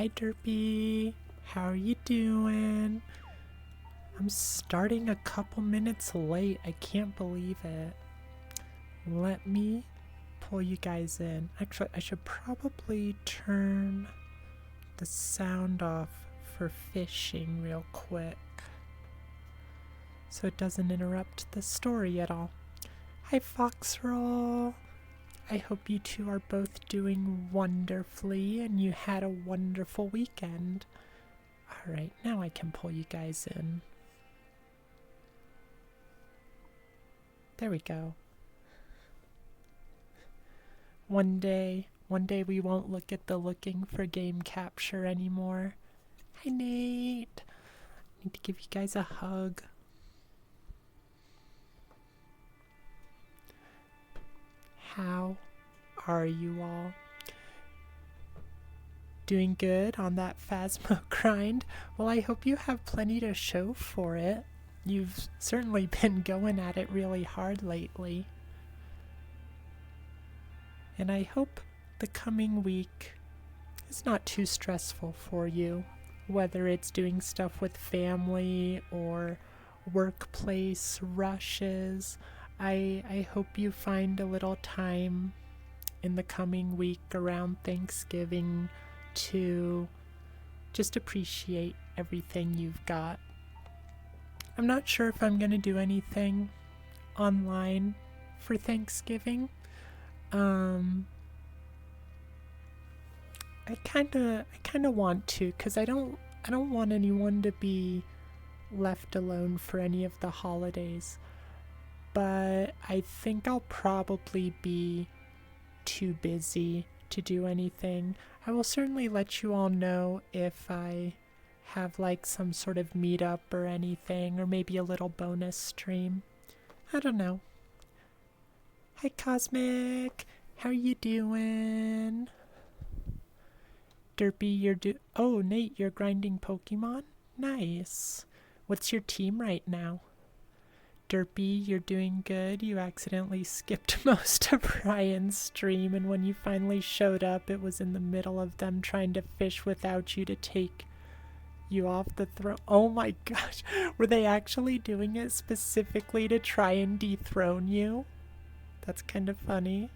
Hi, Derpy. How are you doing? I'm starting a couple minutes late. I can't believe it. Let me pull you guys in. Actually, I should probably turn the sound off for fishing real quick so it doesn't interrupt the story at all. Hi, Foxroll. I hope you two are both doing wonderfully and you had a wonderful weekend. Alright, now I can pull you guys in. There we go. One day we won't look at the looking for game capture anymore. Hi, Nate. I need to give you guys a hug. How are you all? Doing good on that Phasmo grind? Well, I hope you have plenty to show for it. You've certainly been going at it really hard lately. And I hope the coming week is not too stressful for you, whether it's doing stuff with family or workplace rushes. I hope you find a little time in the coming week around Thanksgiving to just appreciate everything you've got. I'm not sure if I'm going to do anything online for Thanksgiving. I kind of want to, cuz I don't want anyone to be left alone for any of the holidays. But I think I'll probably be too busy to do anything. I will certainly let you all know if I have like some sort of meetup or anything, or maybe a little bonus stream. I don't know. Hi, Cosmic. How you doing? Derpy, oh, Nate, you're grinding Pokemon? Nice. What's your team right now? Derpy, you're doing good. You accidentally skipped most of Ryan's stream, and when you finally showed up, it was in the middle of them trying to fish without you to take you off the throne. Oh my gosh, were they actually doing it specifically to try and dethrone you? That's kind of funny.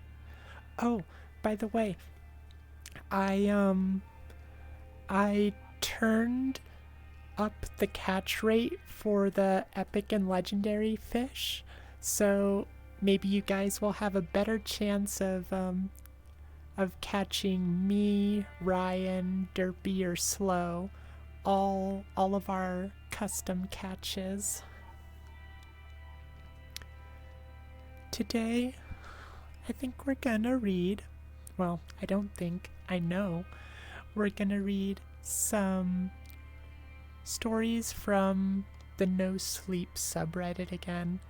Oh, by the way, I turned up the catch rate for the epic and legendary fish, so maybe you guys will have a better chance of catching me, Ryan, Derpy, or Slow, all of our custom catches. Today, I think we're gonna read, well, I don't think, I know, we're gonna read some stories from the No Sleep subreddit again.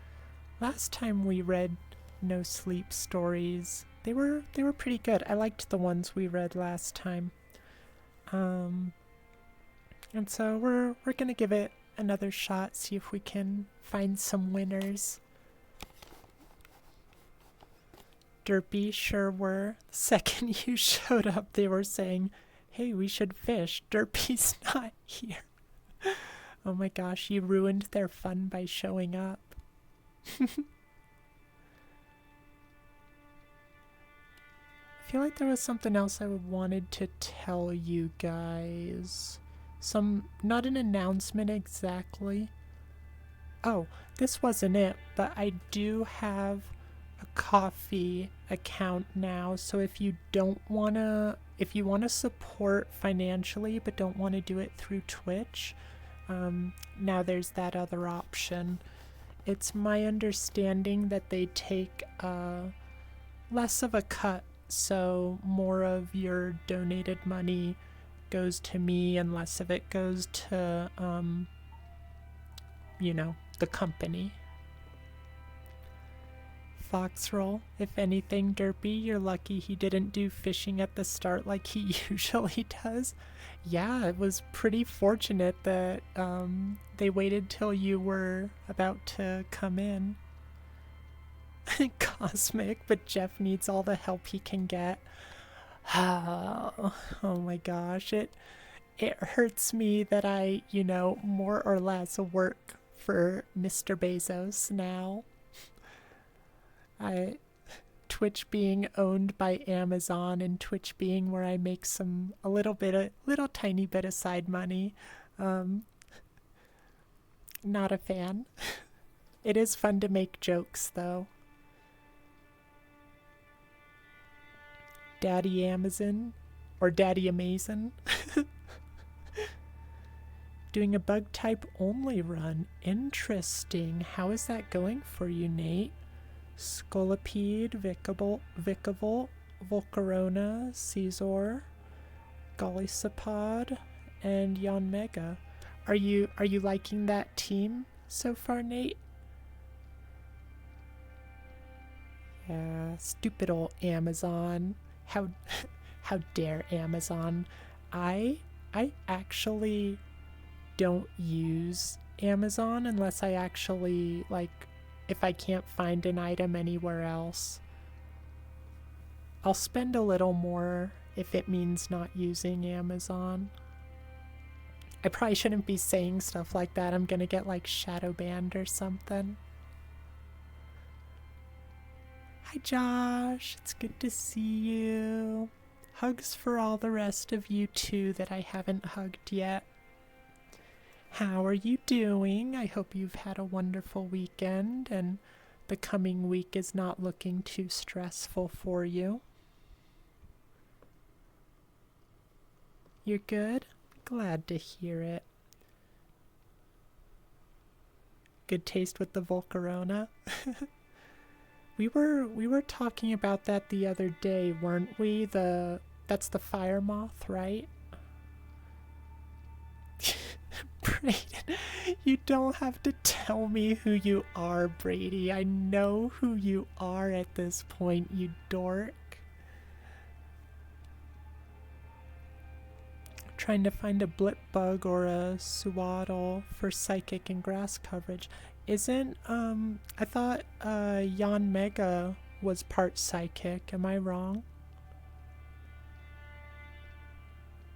Last time we read No Sleep stories, they were pretty good. I liked the ones we read last time. And so we're gonna give it another shot, see if we can find some winners. Derpy sure were. The second you showed up, they were saying, hey, we should fish. Derpy's not here. Oh my gosh, you ruined their fun by showing up. I feel like there was something else I wanted to tell you guys. Not an announcement exactly. Oh, this wasn't it, but I do have a Ko-fi account now, so if you want to support financially but don't want to do it through Twitch, now there's that other option. It's my understanding that they take less of a cut, so more of your donated money goes to me and less of it goes to the company. Foxroll, if anything, Derpy, you're lucky he didn't do fishing at the start like he usually does. Yeah, it was pretty fortunate that they waited till you were about to come in. Cosmic, but Jeff needs all the help he can get. Oh my gosh, it hurts me that I, more or less work for Mr. Bezos now. I Twitch being owned by Amazon and Twitch being where I make a little tiny bit of side money. Not a fan. It is fun to make jokes though. Daddy Amazon or Daddy Amazon. Doing a bug type only run. Interesting. How is that going for you, Nate? Scolipede, Vicavolt, Volcarona, Caesar, Golisopod, and Yanmega. Are you liking that team so far, Nate? Yeah, stupid old Amazon. How dare Amazon? I actually don't use Amazon unless I actually if I can't find an item anywhere else. I'll spend a little more if it means not using Amazon. I probably shouldn't be saying stuff like that. I'm gonna get shadow banned or something. Hi Josh, it's good to see you. Hugs for all the rest of you too that I haven't hugged yet. How are you doing? I hope you've had a wonderful weekend and the coming week is not looking too stressful for you. You're good? Glad to hear it. Good taste with the Volcarona. We were talking about that the other day, weren't we? That's the fire moth, right? Brayden, you don't have to tell me who you are, Brady. I know who you are at this point, you dork. Trying to find a blip bug or a suaddle for psychic and grass coverage. Isn't, I thought, Yanmega was part psychic. Am I wrong?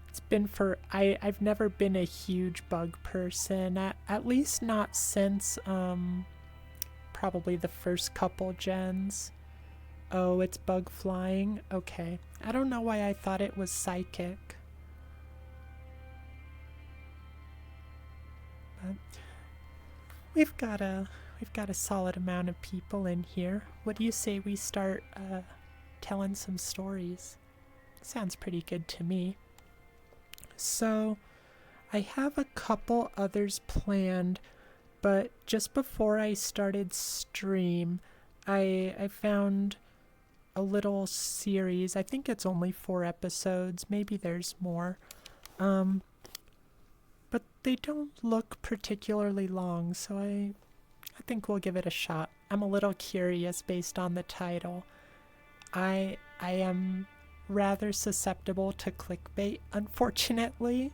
It's been I've never been a huge bug person, at least not since, probably the first couple gens. Oh, it's bug flying? Okay. I don't know why I thought it was psychic. But we've got a solid amount of people in here. What do you say we start telling some stories? Sounds pretty good to me. So I have a couple others planned, but just before I started stream, I found a little series. I think it's only 4 episodes. Maybe there's more. But they don't look particularly long, so I think we'll give it a shot. I'm a little curious based on the title. I am rather susceptible to clickbait, unfortunately.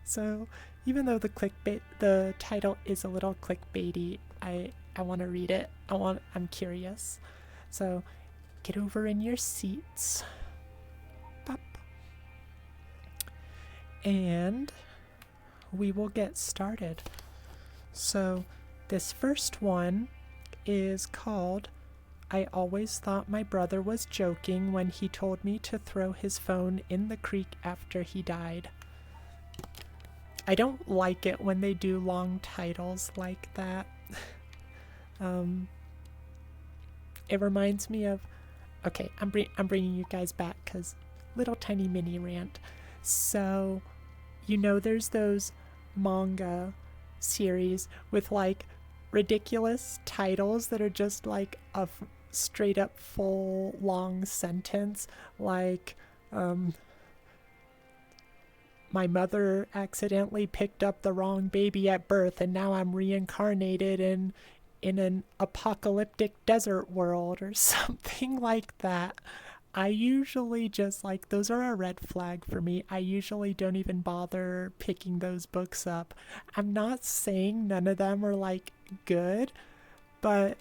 So even though the title is a little clickbaity, I want to read it. I'm curious. So get over in your seats. Pop. And we will get started. So this first one is called I Always Thought My Brother Was Joking When He Told Me to Throw His Phone in the Creek After He Died. I don't like it when they do long titles like that. It reminds me of... Okay, I'm bringing you guys back because little tiny mini rant. So, there's those manga series with ridiculous titles that are just a straight up full long sentence, my mother accidentally picked up the wrong baby at birth and now I'm reincarnated in an apocalyptic desert world or something like that. I usually just those are a red flag for me. I usually don't even bother picking those books up. I'm not saying none of them are good, but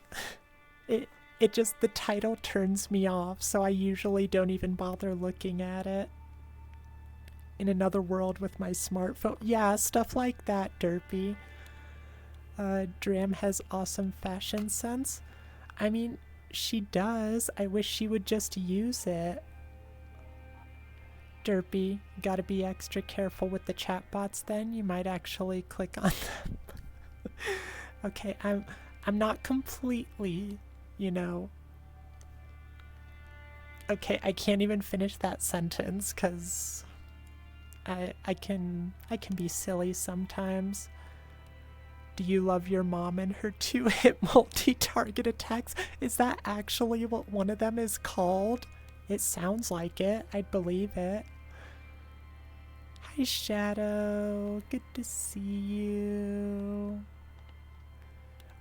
it just, the title turns me off, so I usually don't even bother looking at it. in another world with my smartphone. Yeah, stuff like that, Derpy. Dram has awesome fashion sense. I mean, she does. I wish she would just use it. Derpy, gotta be extra careful with the chatbots then. You might actually click on them. Okay, I'm not completely, Okay, I can't even finish that sentence because I can be silly sometimes. Do you love your mom and her 2-hit multi-target attacks? Is that actually what one of them is called? It sounds like it. I'd believe it. Hi, Shadow. Good to see you.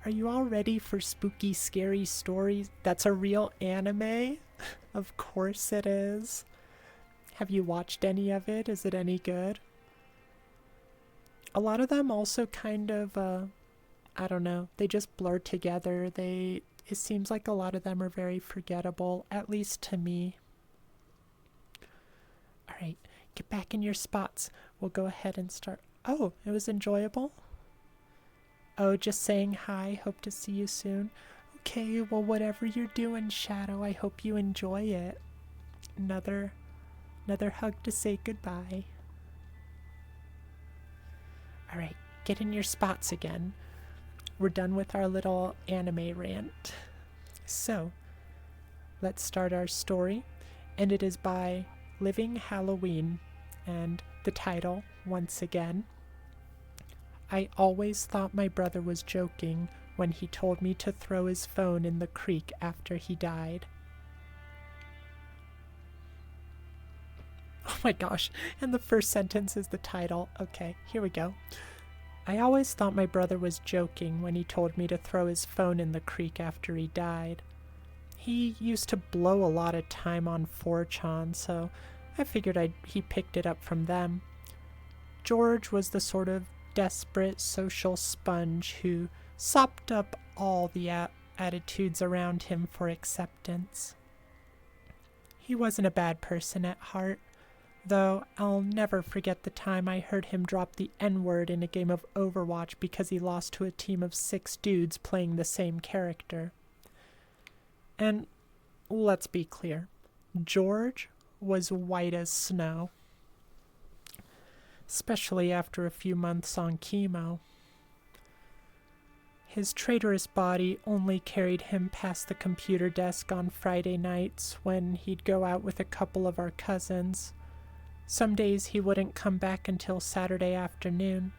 Are you all ready for spooky, scary stories? That's a real anime? Of course it is. Have you watched any of it? Is it any good? A lot of them also kind of, I don't know, they just blur together. It seems like a lot of them are very forgettable, at least to me. Alright, get back in your spots. We'll go ahead and start. Oh, it was enjoyable? Oh, just saying hi. Hope to see you soon. Okay, well, whatever you're doing, Shadow, I hope you enjoy it. Another hug to say goodbye. Alright, get in your spots again. We're done with our little anime rant. So, let's start our story. And it is by LivingHalloween. And the title, once again, I always thought my brother was joking when he told me to throw his phone in the creek after he died. Oh my gosh, and the first sentence is the title. Okay, here we go. I always thought my brother was joking when he told me to throw his phone in the creek after he died. He used to blow a lot of time on 4chan, so I figured he picked it up from them. George was the sort of desperate social sponge who sopped up all the attitudes around him for acceptance. He wasn't a bad person at heart, though I'll never forget the time I heard him drop the N-word in a game of Overwatch because he lost to a team of 6 dudes playing the same character. And let's be clear, George was white as snow. Especially after a few months on chemo. His traitorous body only carried him past the computer desk on Friday nights when he'd go out with a couple of our cousins. Some days he wouldn't come back until Saturday afternoon,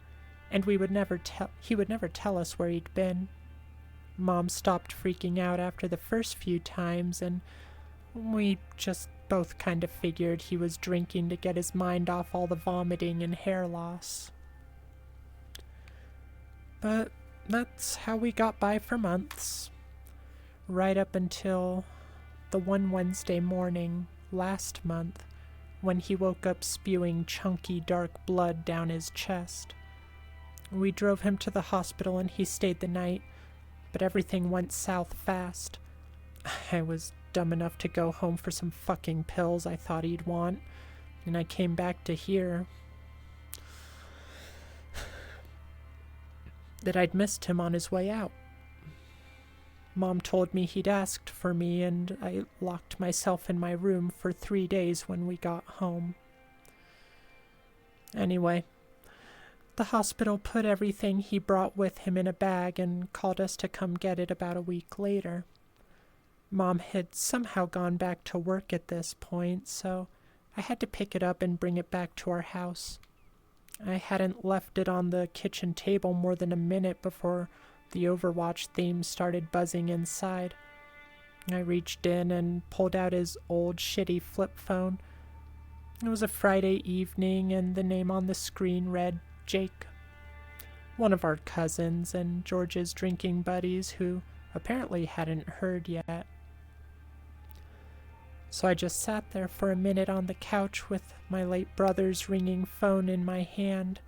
and he would never tell us where he'd been. Mom stopped freaking out after the first few times, and we just both kind of figured he was drinking to get his mind off all the vomiting and hair loss. But that's how we got by for months. Right up until the one Wednesday morning last month when he woke up spewing chunky dark blood down his chest. We drove him to the hospital and he stayed the night, but everything went south fast. I was dumb enough to go home for some fucking pills I thought he'd want, and I came back to hear that I'd missed him on his way out. Mom told me he'd asked for me, and I locked myself in my room for 3 days when we got home. Anyway, the hospital put everything he brought with him in a bag and called us to come get it about a week later. Mom had somehow gone back to work at this point, so I had to pick it up and bring it back to our house. I hadn't left it on the kitchen table more than a minute before the Overwatch theme started buzzing inside. I reached in and pulled out his old shitty flip phone. It was a Friday evening and the name on the screen read Jake. One of our cousins and George's drinking buddies who apparently hadn't heard yet. So I just sat there for a minute on the couch with my late brother's ringing phone in my hand,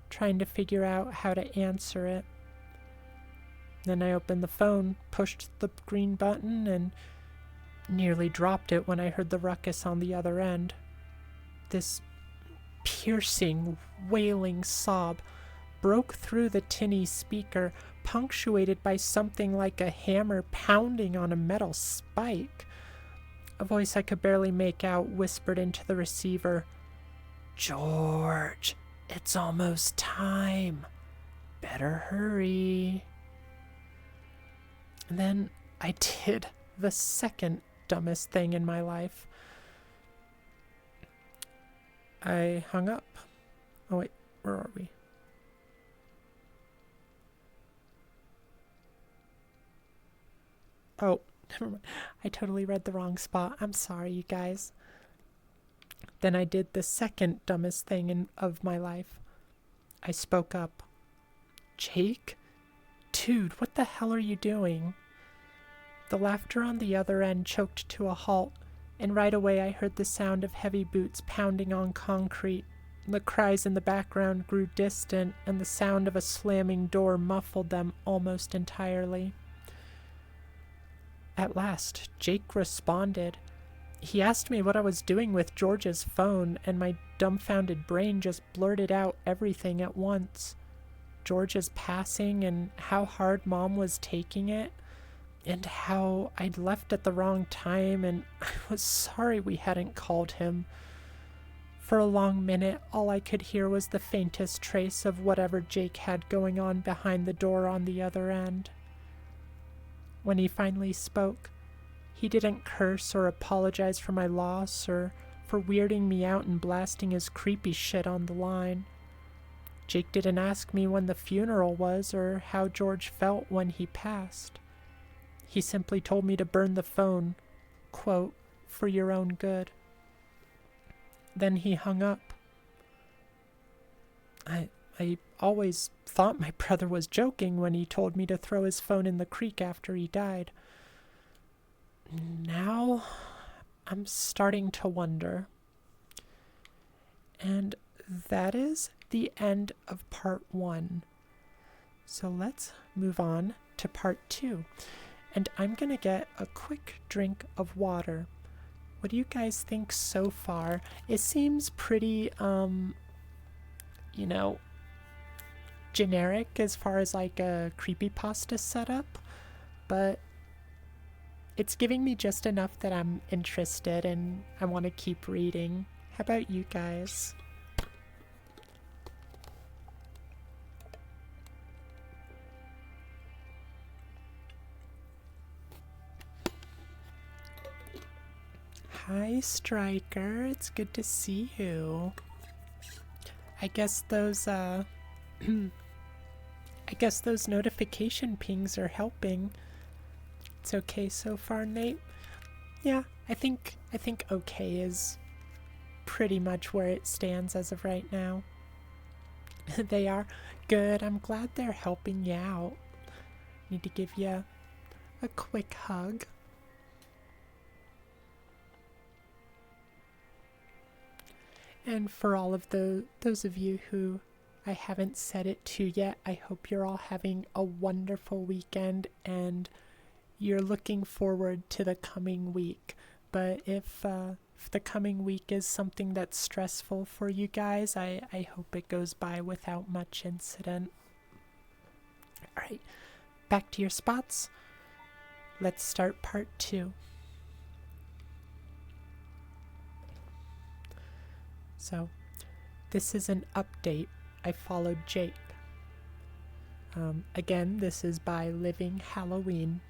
trying to figure out how to answer it. Then I opened the phone, pushed the green button, and nearly dropped it when I heard the ruckus on the other end. This piercing, wailing sob broke through the tinny speaker, punctuated by something like a hammer pounding on a metal spike. A voice I could barely make out whispered into the receiver, "George, it's almost time. Better hurry." And then I did the second dumbest thing in my life. I hung up. Oh wait, where are we? Oh, never mind. I totally read the wrong spot. I'm sorry, you guys. Then I did the second dumbest thing of my life. I spoke up. "Jake? Dude, what the hell are you doing?" The laughter on the other end choked to a halt, and right away I heard the sound of heavy boots pounding on concrete. The cries in the background grew distant, and the sound of a slamming door muffled them almost entirely. At last, Jake responded. He asked me what I was doing with George's phone, and my dumbfounded brain just blurted out everything at once. George's passing, and how hard Mom was taking it, and how I'd left at the wrong time, and I was sorry we hadn't called him. For a long minute, all I could hear was the faintest trace of whatever Jake had going on behind the door on the other end. When he finally spoke, he didn't curse or apologize for my loss or for weirding me out and blasting his creepy shit on the line. Jake didn't ask me when the funeral was or how George felt when he passed. He simply told me to burn the phone, quote, "for your own good." Then he hung up. I always thought my brother was joking when he told me to throw his phone in the creek after he died. Now, I'm starting to wonder. And that is the end of part 1. So let's move on to part 2. And I'm going to get a quick drink of water. What do you guys think so far? It seems pretty, generic as far as like a creepypasta setup, but it's giving me just enough that I'm interested and I want to keep reading. How about you guys? Hi, Striker. It's good to see you. I guess those notification pings are helping. It's okay so far, Nate? Yeah, I think okay is pretty much where it stands as of right now. They are? Good. I'm glad they're helping you out. Need to give you a quick hug. And for all of those of you who I haven't said it to yet, I hope you're all having a wonderful weekend and you're looking forward to the coming week. But if the coming week is something that's stressful for you guys, I hope it goes by without much incident. Alright, back to your spots. Let's start part 2. So, this is an update. I followed Jake. Again, this is by LivingHalloween.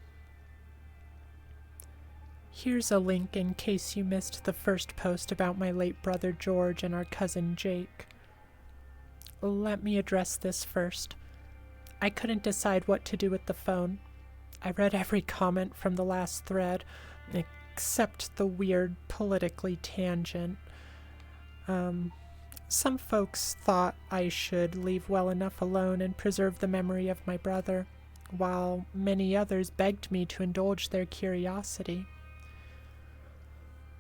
Here's a link in case you missed the first post about my late brother George and our cousin Jake. Let me address this first. I couldn't decide what to do with the phone. I read every comment from the last thread, except the weird politically tangent. Some folks thought I should leave well enough alone and preserve the memory of my brother, while many others begged me to indulge their curiosity.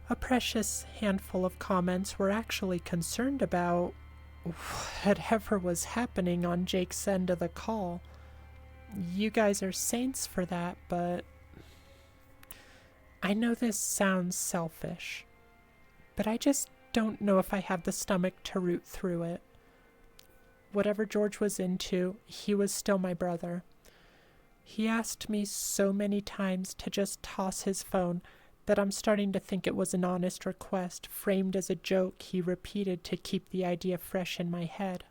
A precious handful of comments were actually concerned about whatever was happening on Jake's end of the call. You guys are saints for that, but I know this sounds selfish, but I just don't know if I have the stomach to root through it. Whatever George was into, he was still my brother. He asked me so many times to just toss his phone that I'm starting to think it was an honest request framed as a joke he repeated to keep the idea fresh in my head.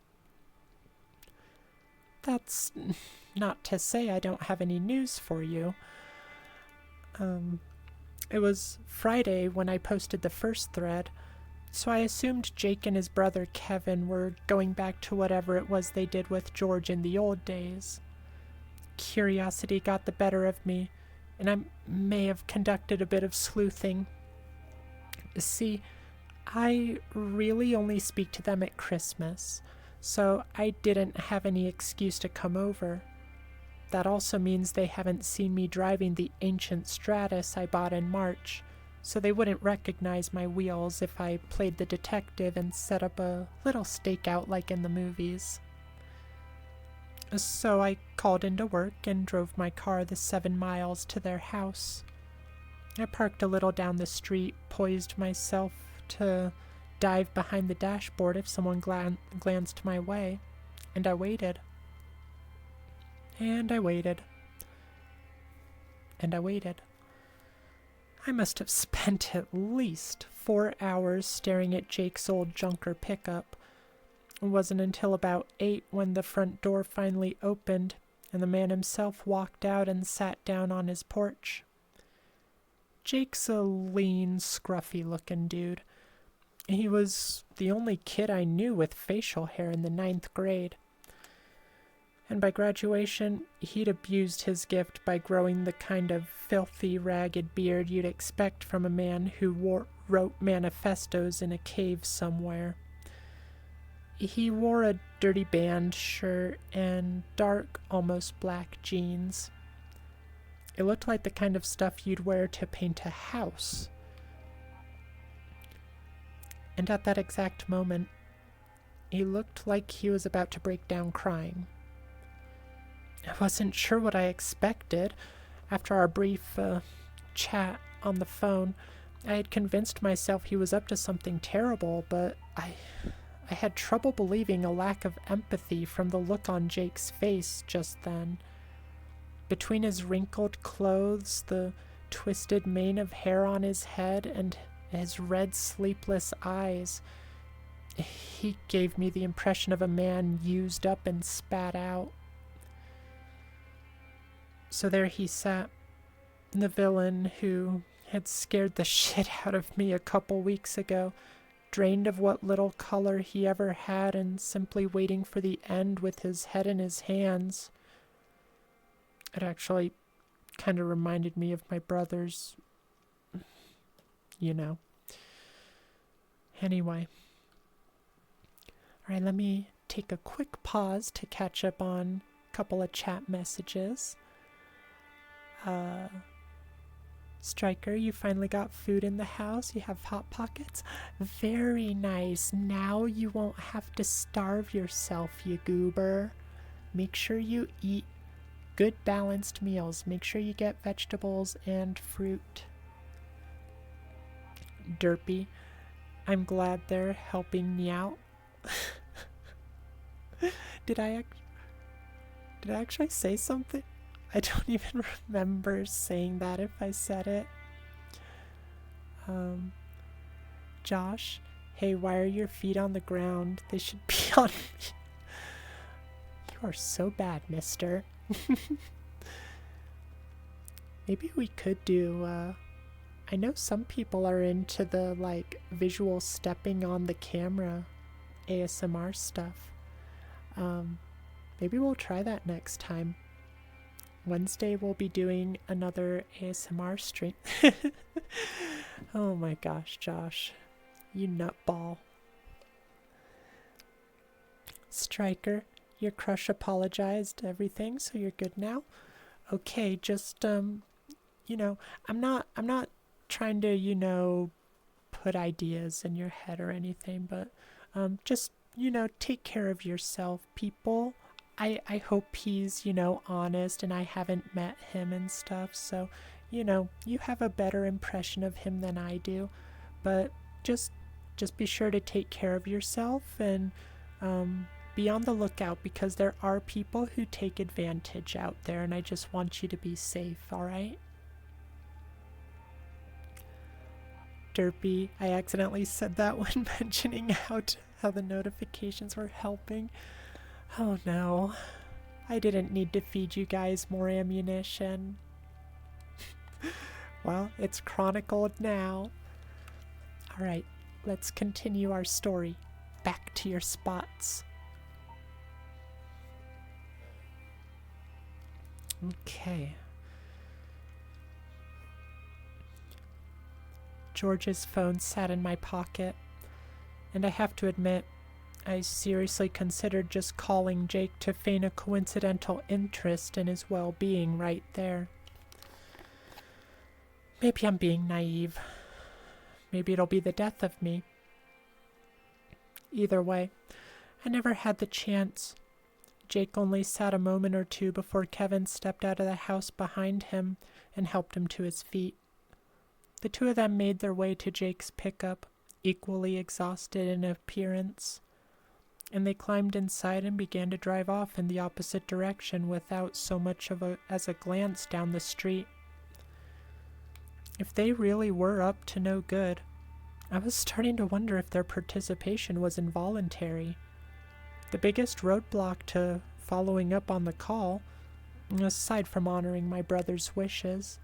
That's not to say I don't have any news for you. It was Friday when I posted the first thread, so I assumed Jake and his brother Kevin were going back to whatever it was they did with George in the old days. Curiosity got the better of me, and I may have conducted a bit of sleuthing. See, I really only speak to them at Christmas, so I didn't have any excuse to come over. That also means they haven't seen me driving the ancient Stratus I bought in March, so they wouldn't recognize my wheels if I played the detective and set up a little stakeout like in the movies. So I called into work and drove my car the 7 miles to their house. I parked a little down the street, poised myself to dive behind the dashboard if someone glanced my way, and I waited. And I waited. And I waited. I must have spent at least 4 hours staring at Jake's old junker pickup. It wasn't until about 8 when the front door finally opened and the man himself walked out and sat down on his porch. Jake's a lean, scruffy-looking dude. He was the only kid I knew with facial hair in the 9th grade. And by graduation, he'd abused his gift by growing the kind of filthy, ragged beard you'd expect from a man who wrote manifestos in a cave somewhere. He wore a dirty band shirt and dark, almost black jeans. It looked like the kind of stuff you'd wear to paint a house. And at that exact moment, he looked like he was about to break down crying. I wasn't sure what I expected. After our brief chat on the phone, I had convinced myself he was up to something terrible, but I had trouble believing a lack of empathy from the look on Jake's face just then. Between his wrinkled clothes, the twisted mane of hair on his head, and his red, sleepless eyes, he gave me the impression of a man used up and spat out. So there he sat, the villain who had scared the shit out of me a couple weeks ago, drained of what little color he ever had and simply waiting for the end with his head in his hands. It actually kind of reminded me of my brother's, Anyway. Alright, let me take a quick pause to catch up on a couple of chat messages. Striker, you finally got food in the house. You have Hot Pockets. Very nice. Now you won't have to starve yourself, you goober. Make sure you eat good balanced meals. Make sure you get vegetables and fruit. Derpy, I'm glad they're helping me out. Did I actually say something? I don't even remember saying that if I said it. Josh, hey, why are your feet on the ground? They should be on me. You are so bad, mister. Maybe we could do, I know some people are into the, visual stepping on the camera ASMR stuff. Maybe we'll try that next time. Wednesday we'll be doing another ASMR stream. Oh my gosh, Josh. You nutball. Striker, your crush apologized, everything, so you're good now? Okay, just, I'm not trying to, put ideas in your head or anything, but, just, take care of yourself, people. I hope he's, honest, and I haven't met him and stuff, so, you have a better impression of him than I do. But just just be sure to take care of yourself and be on the lookout, because there are people who take advantage out there, and I just want you to be safe, alright? Derpy, I accidentally said that when mentioning how the notifications were helping. Oh no. I didn't need to feed you guys more ammunition. Well, it's chronicled now. Alright, let's continue our story. Back to your spots. Okay. George's phone sat in my pocket, and I have to admit, I seriously considered just calling Jake to feign a coincidental interest in his well-being right there. Maybe I'm being naive. Maybe it'll be the death of me. Either way, I never had the chance. Jake only sat a moment or two before Kevin stepped out of the house behind him and helped him to his feet. The two of them made their way to Jake's pickup, equally exhausted in appearance, and they climbed inside and began to drive off in the opposite direction without so much as a glance down the street. If they really were up to no good, I was starting to wonder if their participation was involuntary. The biggest roadblock to following up on the call, aside from honoring my brother's wishes,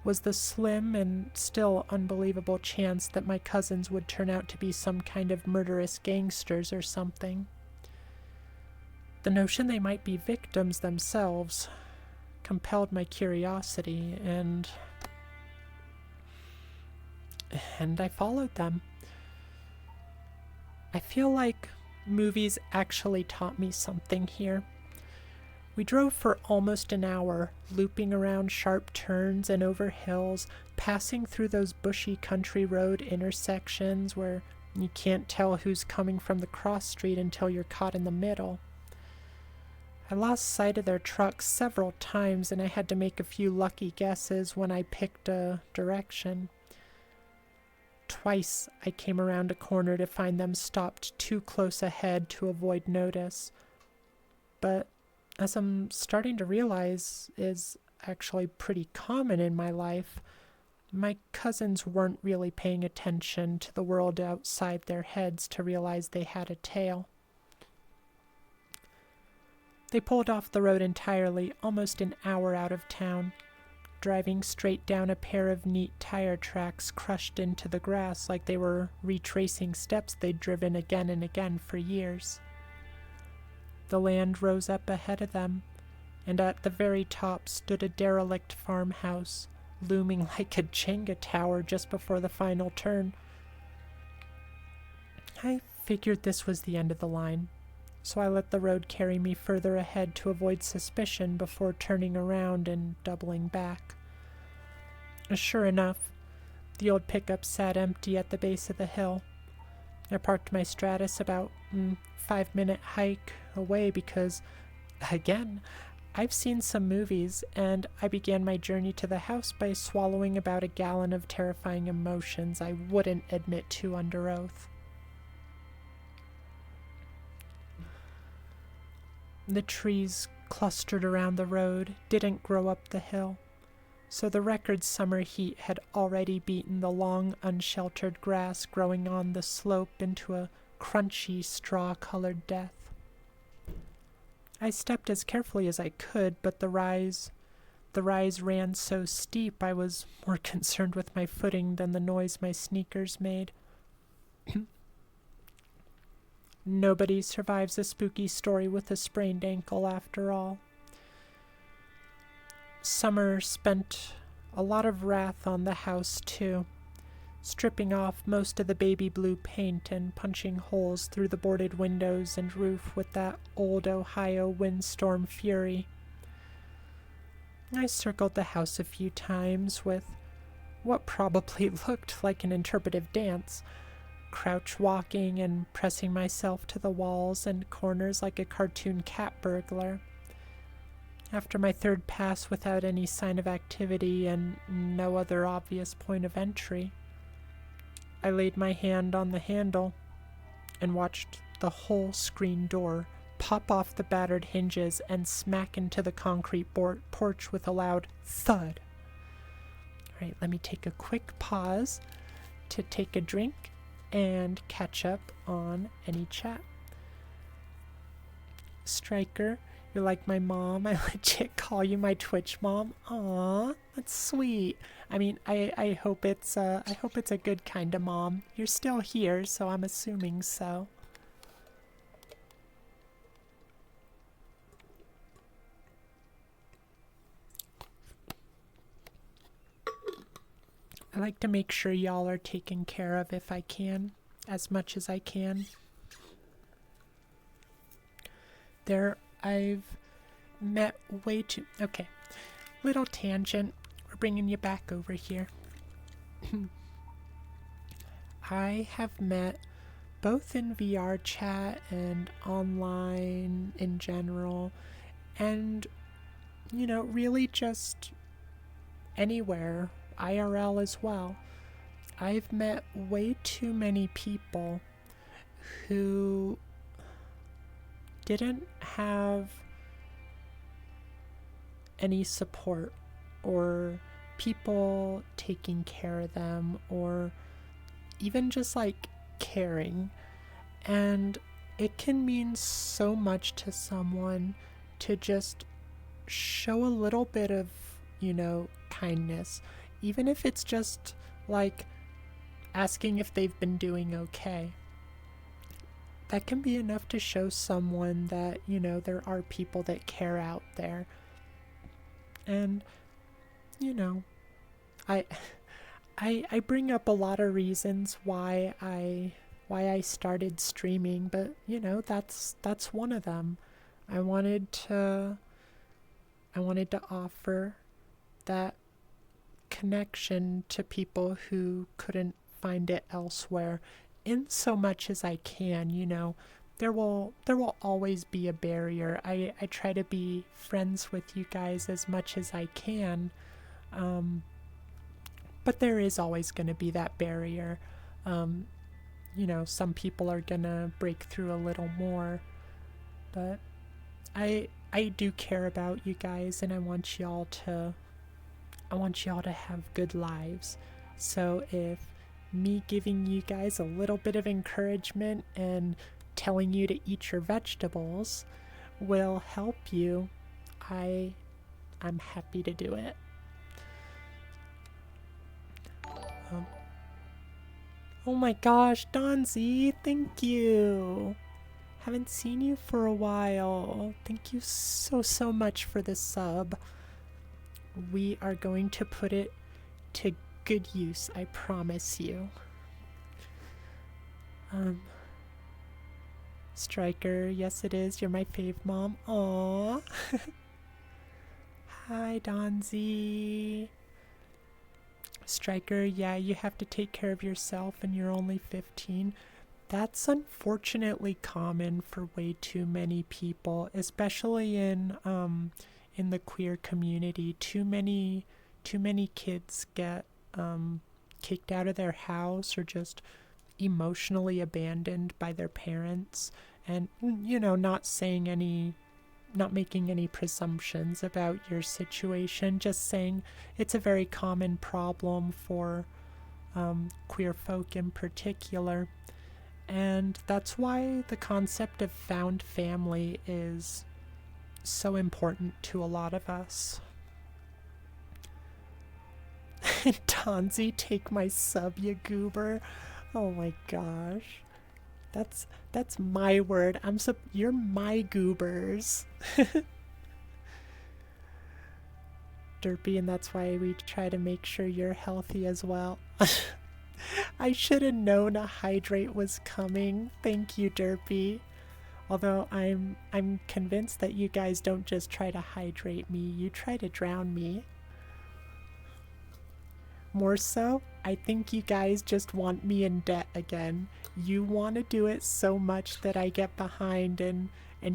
was the slim and still unbelievable chance that my cousins would turn out to be some kind of murderous gangsters or something. The notion they might be victims themselves compelled my curiosity, and I followed them. I feel like movies actually taught me something here. We drove for almost an hour, looping around sharp turns and over hills, passing through those bushy country road intersections where you can't tell who's coming from the cross street until you're caught in the middle. I lost sight of their trucks several times, and I had to make a few lucky guesses when I picked a direction. Twice I came around a corner to find them stopped too close ahead to avoid notice. But as I'm starting to realize is actually pretty common in my life, my cousins weren't really paying attention to the world outside their heads to realize they had a tail. They pulled off the road entirely, almost an hour out of town, driving straight down a pair of neat tire tracks crushed into the grass like they were retracing steps they'd driven again and again for years. The land rose up ahead of them, and at the very top stood a derelict farmhouse, looming like a Jenga tower just before the final turn. I figured this was the end of the line, so I let the road carry me further ahead to avoid suspicion before turning around and doubling back. Sure enough, the old pickup sat empty at the base of the hill. I parked my Stratus about 5-minute hike away because, again, I've seen some movies, and I began my journey to the house by swallowing about a gallon of terrifying emotions I wouldn't admit to under oath. The trees clustered around the road didn't grow up the hill, so the record summer heat had already beaten the long, unsheltered grass growing on the slope into a crunchy, straw-colored death. I stepped as carefully as I could, but the rise ran so steep I was more concerned with my footing than the noise my sneakers made. Nobody survives a spooky story with a sprained ankle, after all. Summer spent a lot of wrath on the house, too, stripping off most of the baby blue paint and punching holes through the boarded windows and roof with that old Ohio windstorm fury. I circled the house a few times with what probably looked like an interpretive dance, crouch walking and pressing myself to the walls and corners like a cartoon cat burglar. After my third pass without any sign of activity and no other obvious point of entry, I laid my hand on the handle and watched the whole screen door pop off the battered hinges and smack into the concrete porch with a loud thud. All right, let me take a quick pause to take a drink and catch up on any chat. Striker, you're like my mom. I legit call you my Twitch mom. Aw, that's sweet. I mean, I hope it's a good kind of mom. You're still here, so I'm assuming so. I like to make sure y'all are taken care of if I can, as much as I can. I've met way too... Okay, little tangent. We're bringing you back over here. I have met, both in VR chat and online in general, and, you know, really just anywhere, IRL as well. I've met way too many people who didn't have any support or people taking care of them or even just like caring. And it can mean so much to someone to just show a little bit of, you know, kindness, even if it's just like asking if they've been doing okay. That can be enough to show someone that, you know, there are people that care out there. And, you know, I bring up a lot of reasons why I started streaming, but, you know, that's one of them. I wanted to offer that connection to people who couldn't find it elsewhere, in so much as I can. You know, there will always be a barrier. I try to be friends with you guys as much as I can, but there is always going to be that barrier. You know, some people are gonna break through a little more, but I do care about you guys, and I want y'all to have good lives. So if me giving you guys a little bit of encouragement and telling you to eat your vegetables will help you, I'm happy to do it. Oh my gosh, Donzi, thank you. Haven't seen you for a while. Thank you so much for the sub. We are going to put it to good use, I promise you. Striker, yes it is. You're my fave mom. Aww. Hi, Donzi. Striker, yeah, you have to take care of yourself and you're only 15. That's unfortunately common for way too many people, especially in the queer community. Too many kids get kicked out of their house or just emotionally abandoned by their parents. And, you know, not making any presumptions about your situation, just saying it's a very common problem for queer folk in particular. And that's why the concept of found family is so important to a lot of us. Donzi, take my sub, you goober. Oh my gosh. That's my word. You're my goobers. Derpy, and that's why we try to make sure you're healthy as well. I should have known a hydrate was coming. Thank you, Derpy. Although I'm convinced that you guys don't just try to hydrate me, you try to drown me. More so, I think you guys just want me in debt again. You want to do it so much that I get behind and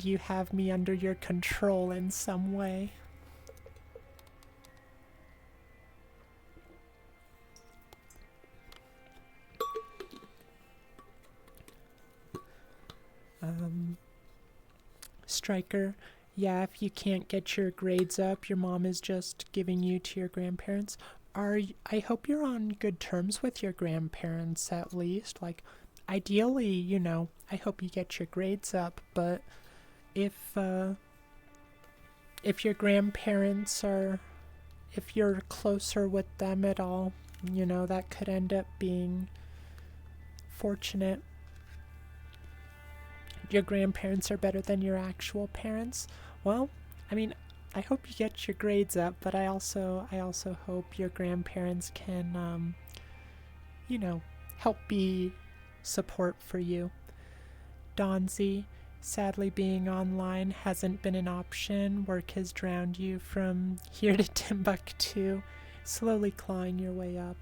you have me under your control in some way. Um, Striker, yeah, if you can't get your grades up, your mom is just giving you to your grandparents. I hope you're on good terms with your grandparents at least. Like, ideally, I hope you get your grades up, but if your grandparents are, if you're closer with them at all, that could end up being fortunate. Your grandparents are better than your actual parents. Well, I mean, I hope you get your grades up, but I also hope your grandparents can, help be support for you. Donzi, sadly being online hasn't been an option. Work has drowned you from here to Timbuktu, slowly clawing your way up.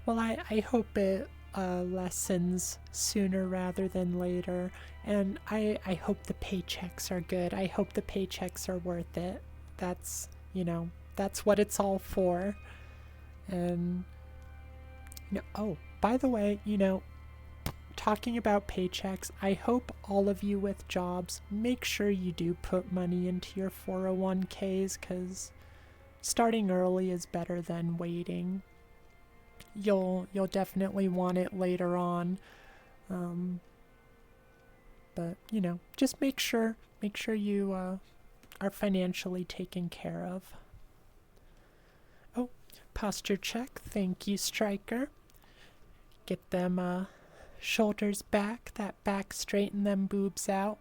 Well, I hope it lessons sooner rather than later, and I hope the paychecks are good. I hope the paychecks are worth it. That's, that's what it's all for. And, oh, by the way, talking about paychecks, I hope all of you with jobs make sure you do put money into your 401ks, because starting early is better than waiting. You'll definitely want it later on, but just make sure you are financially taken care of. Oh, posture check. Thank you, Striker. Get them shoulders back, that back straight, and them boobs out.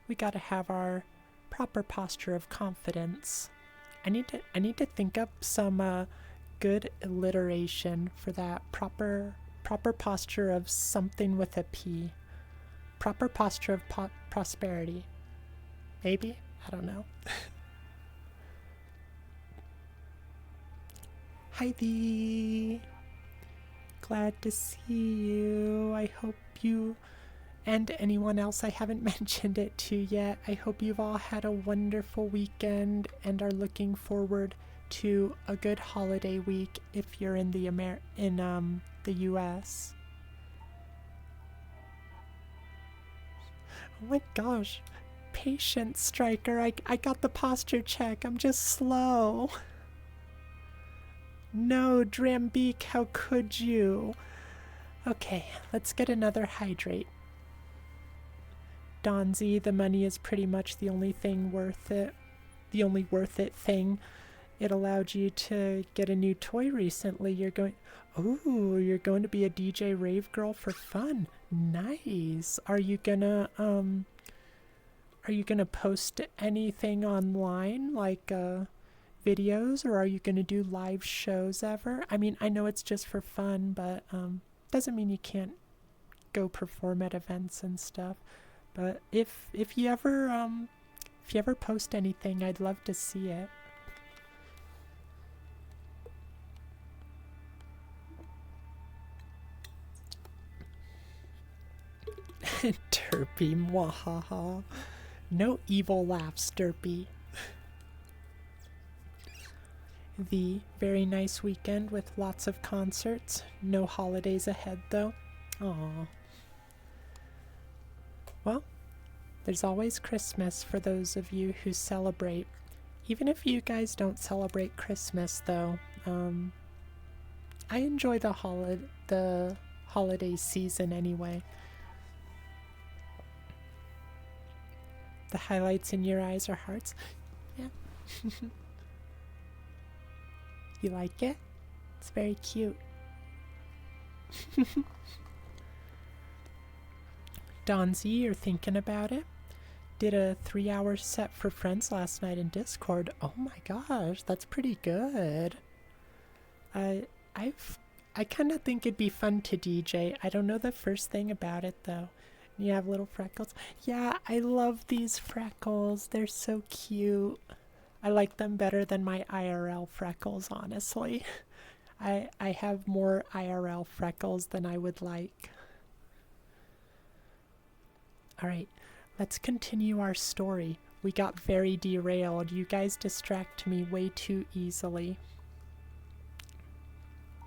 We gotta have our proper posture of confidence. I need to think up some good alliteration for that proper posture of something with a P. Proper posture of prosperity. Maybe? I don't know. Hi Dee. Glad to see you. I hope you and anyone else I haven't mentioned it to yet, I hope you've all had a wonderful weekend and are looking forward to a good holiday week if you're in the US. Oh my gosh. Patience, Striker. I got the posture check. I'm just slow. No, Drambeak, how could you? Okay, let's get another hydrate. Donzi, the money is pretty much the only thing worth it. The only worth it thing. It allowed you to get a new toy recently. You're going to be a DJ rave girl for fun. Nice. Are you gonna post anything online, like videos, or are you gonna do live shows ever? I mean, I know it's just for fun, but doesn't mean you can't go perform at events and stuff. But if you ever post anything, I'd love to see it. Derpy, mwahaha. No evil laughs, Derpy. The very nice weekend with lots of concerts. No holidays ahead, though. Aww. Well, there's always Christmas for those of you who celebrate. Even if you guys don't celebrate Christmas, though, I enjoy the holiday season anyway. The highlights in your eyes are hearts. Yeah. You like it? It's very cute. Donzi, you're thinking about it? Did a 3-hour set for friends last night in Discord. Oh my gosh, that's pretty good. I kind of think it'd be fun to DJ. I don't know the first thing about it though. You have little freckles. Yeah, I love these freckles. They're so cute. I like them better than my IRL freckles, honestly. I have more IRL freckles than I would like. Alright, let's continue our story. We got very derailed. You guys distract me way too easily.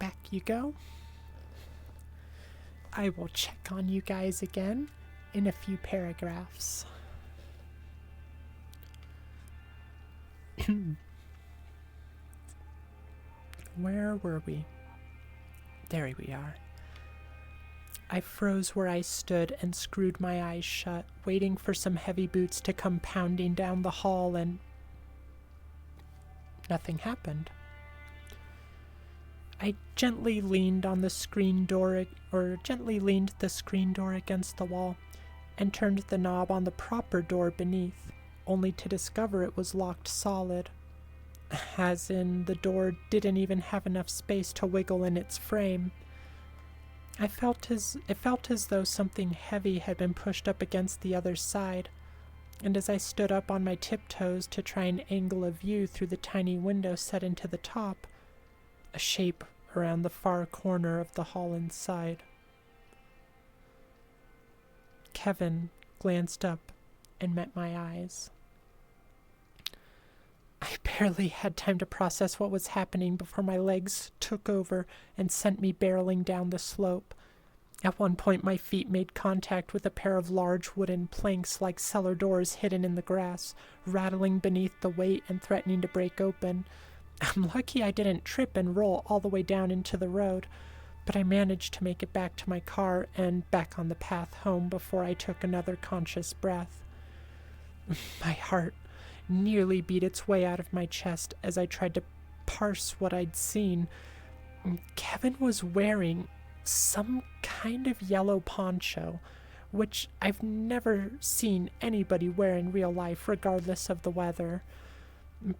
Back you go. I will check on you guys again. in a few paragraphs. Where were we? There we are. I froze where I stood and screwed my eyes shut, waiting for some heavy boots to come pounding down the hall, and nothing happened. I gently leaned the screen door against the wall and turned the knob on the proper door beneath, only to discover it was locked solid. As in, the door didn't even have enough space to wiggle in its frame. It felt as though something heavy had been pushed up against the other side, and as I stood up on my tiptoes to try and angle a view through the tiny window set into the top, a shape around the far corner of the hall inside. Kevin glanced up and met my eyes. I barely had time to process what was happening before my legs took over and sent me barreling down the slope. At one point, my feet made contact with a pair of large wooden planks like cellar doors hidden in the grass, rattling beneath the weight and threatening to break open. I'm lucky I didn't trip and roll all the way down into the road, but I managed to make it back to my car and back on the path home before I took another conscious breath. My heart nearly beat its way out of my chest as I tried to parse what I'd seen. Kevin was wearing some kind of yellow poncho, which I've never seen anybody wear in real life, regardless of the weather.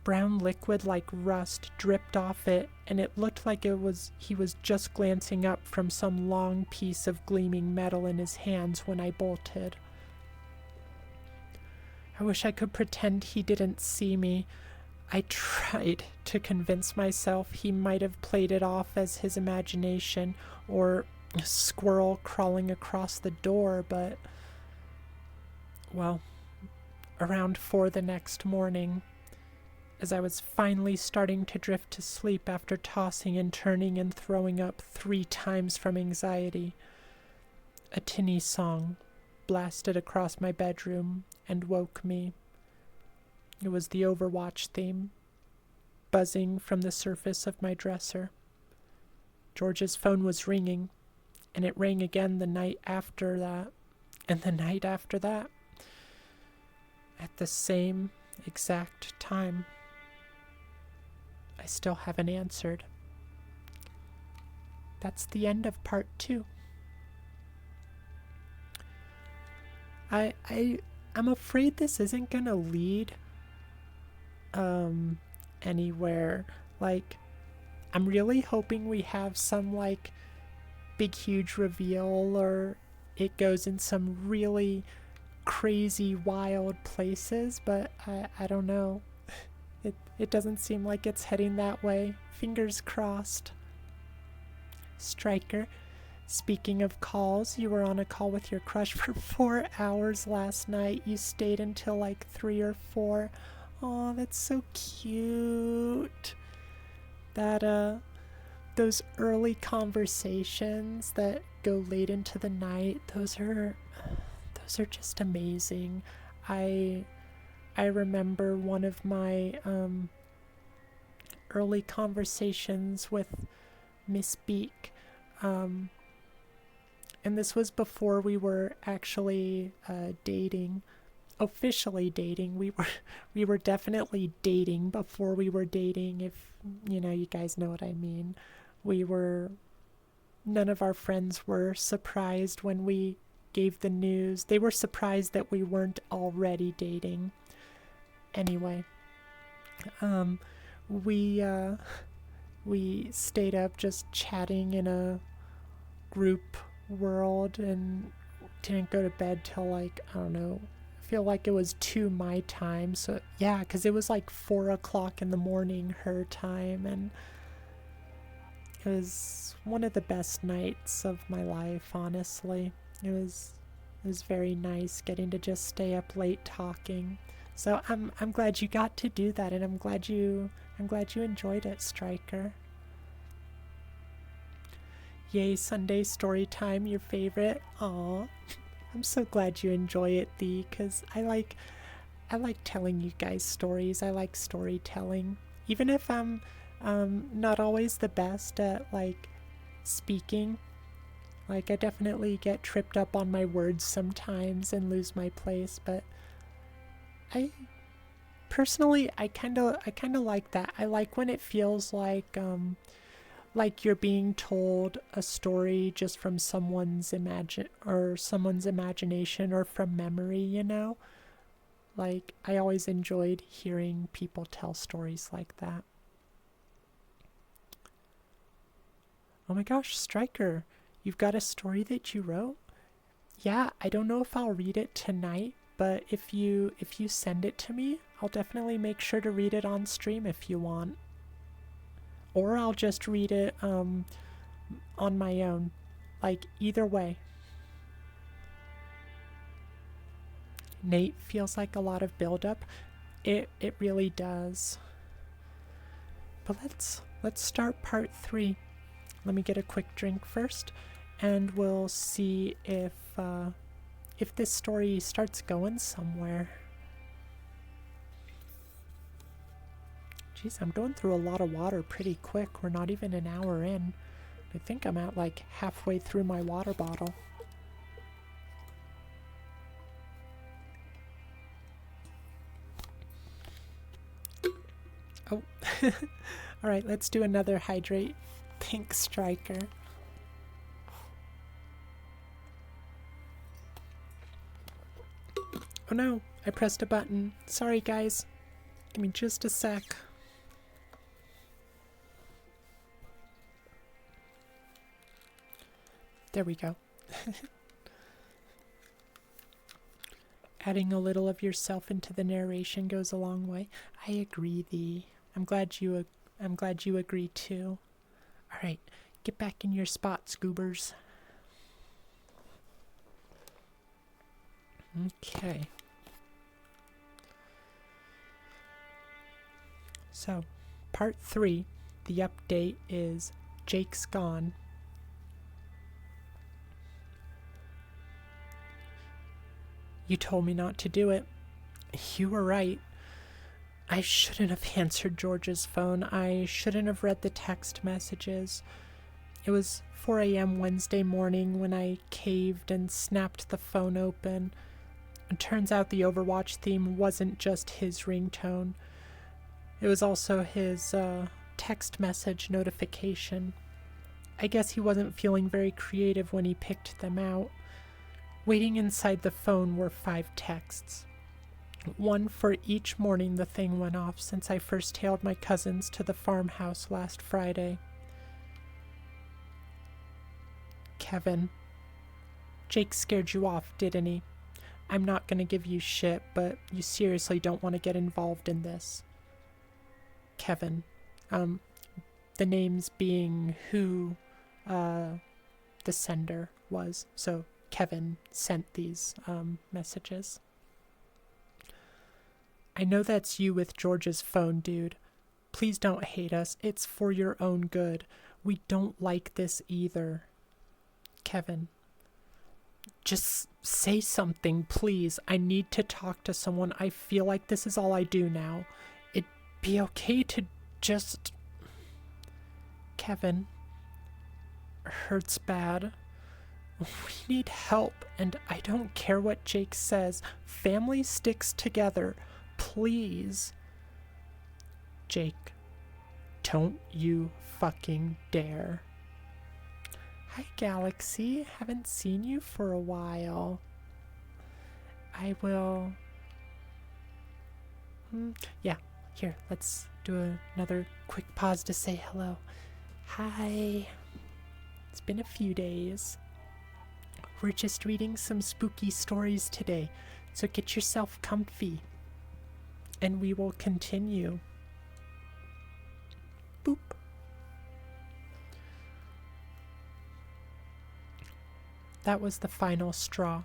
Brown liquid like rust dripped off it, and it looked like he was just glancing up from some long piece of gleaming metal in his hands when I bolted. I wish I could pretend he didn't see me. I tried to convince myself he might have played it off as his imagination or a squirrel crawling across the door, but, well, around 4 the next morning, as I was finally starting to drift to sleep after tossing and turning and throwing up 3 times from anxiety, a tinny song blasted across my bedroom and woke me. It was the Overwatch theme, buzzing from the surface of my dresser. George's phone was ringing, and it rang again the night after that, and the night after that, at the same exact time. I still haven't answered. That's the end of part 2. I'm afraid this isn't gonna lead anywhere. Like, I'm really hoping we have some like big huge reveal, or it goes in some really crazy wild places, but I don't know. It doesn't seem like it's heading that way. Fingers crossed. Striker, speaking of calls, you were on a call with your crush for 4 hours last night. You stayed until like 3 or 4. Oh, that's so cute. Those early conversations that go late into the night, those are just amazing. I remember one of my early conversations with Miss Beak, and this was before we were actually dating, officially dating. We were definitely dating before we were dating, if you guys know what I mean. None of our friends were surprised when we gave the news. They were surprised that we weren't already dating. Anyway, we stayed up just chatting in a group world and didn't go to bed till like, I don't know, I feel like it was 2 my time. So yeah, because it was like 4 o'clock in the morning her time, and it was one of the best nights of my life, honestly. It was very nice getting to just stay up late talking. So I'm glad you got to do that, and I'm glad you enjoyed it, Striker. Yay, Sunday story time, your favorite. Aw. I'm so glad you enjoy it, Thee, because I like telling you guys stories. I like storytelling. Even if I'm not always the best at, like, speaking. Like, I definitely get tripped up on my words sometimes and lose my place, but I personally, I kind of like that. I like when it feels like you're being told a story just from someone's imagination or from memory, you know? Like, I always enjoyed hearing people tell stories like that. Oh my gosh, Stryker, you've got a story that you wrote? Yeah, I don't know if I'll read it tonight, but if you send it to me, I'll definitely make sure to read it on stream if you want. Or I'll just read it on my own. Like, either way. Nate feels like a lot of buildup. It really does. But let's start part 3. Let me get a quick drink first, and we'll see if this story starts going somewhere. Jeez, I'm going through a lot of water pretty quick. We're not even an hour in. I think I'm at like halfway through my water bottle. Oh. Alright, let's do another hydrate. Pink Striker. Oh no, I pressed a button. Sorry guys. Give me just a sec. There we go. Adding a little of yourself into the narration goes a long way. I agree, Thee. I'm glad you agree too. All right, get back in your spot, Scoobers. Okay. So, part 3, the update is Jake's gone. You told me not to do it. You were right. I shouldn't have answered George's phone. I shouldn't have read the text messages. It was 4 a.m. Wednesday morning when I caved and snapped the phone open. It turns out the Overwatch theme wasn't just his ringtone. It was also his text message notification. I guess he wasn't feeling very creative when he picked them out. Waiting inside the phone were 5 texts. One for each morning the thing went off since I first tailed my cousins to the farmhouse last Friday. Kevin. Jake scared you off, didn't he? I'm not gonna give you shit, but you seriously don't want to get involved in this. Kevin. The names being who the sender was. So Kevin sent these messages. I know that's you with George's phone, dude. Please don't hate us. It's for your own good. We don't like this either. Kevin. Just say something, please. I need to talk to someone. I feel like this is all I do now. It'd be okay to just... Kevin. Hurts bad. We need help, and I don't care what Jake says. Family sticks together. Please. Jake, don't you fucking dare. Hi, Galaxy. Haven't seen you for a while. I will... Yeah, here, let's do another quick pause to say hello. Hi. It's been a few days. We're just reading some spooky stories today, so get yourself comfy. And we will continue. Boop. That was the final straw.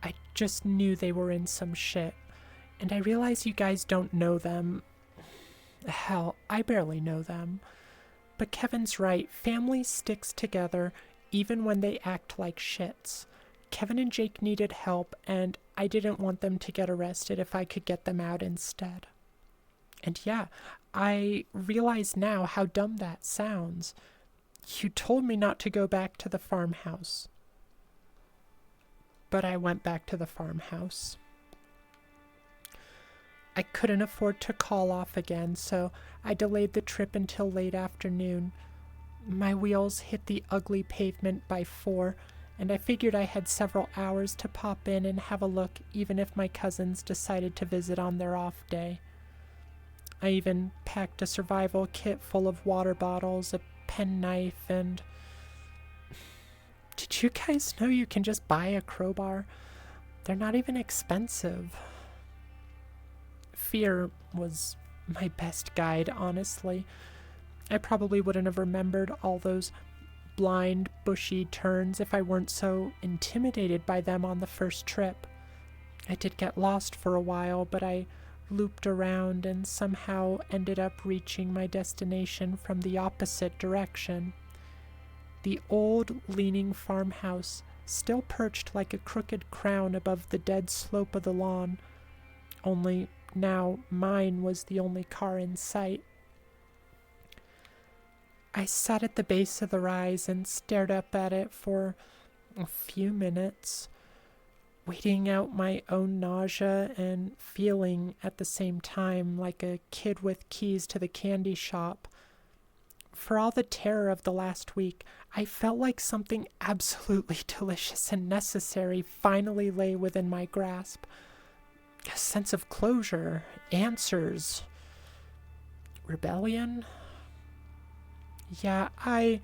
I just knew they were in some shit. And I realize you guys don't know them. Hell, I barely know them. But Kevin's right. Family sticks together even when they act like shits. Kevin and Jake needed help, and I didn't want them to get arrested if I could get them out instead. And yeah, I realize now how dumb that sounds. You told me not to go back to the farmhouse. But I went back to the farmhouse. I couldn't afford to call off again, so I delayed the trip until late afternoon. My wheels hit the ugly pavement by 4, and I figured I had several hours to pop in and have a look even if my cousins decided to visit on their off day. I even packed a survival kit full of water bottles, a penknife, and... Did you guys know you can just buy a crowbar? They're not even expensive. Fear was my best guide, honestly. I probably wouldn't have remembered all those blind, bushy turns if I weren't so intimidated by them on the first trip. I did get lost for a while, but I looped around and somehow ended up reaching my destination from the opposite direction. The old, leaning farmhouse still perched like a crooked crown above the dead slope of the lawn, only now mine was the only car in sight. I sat at the base of the rise and stared up at it for a few minutes, waiting out my own nausea and feeling at the same time like a kid with keys to the candy shop. For all the terror of the last week, I felt like something absolutely delicious and necessary finally lay within my grasp. A sense of closure, answers, rebellion. Yeah, I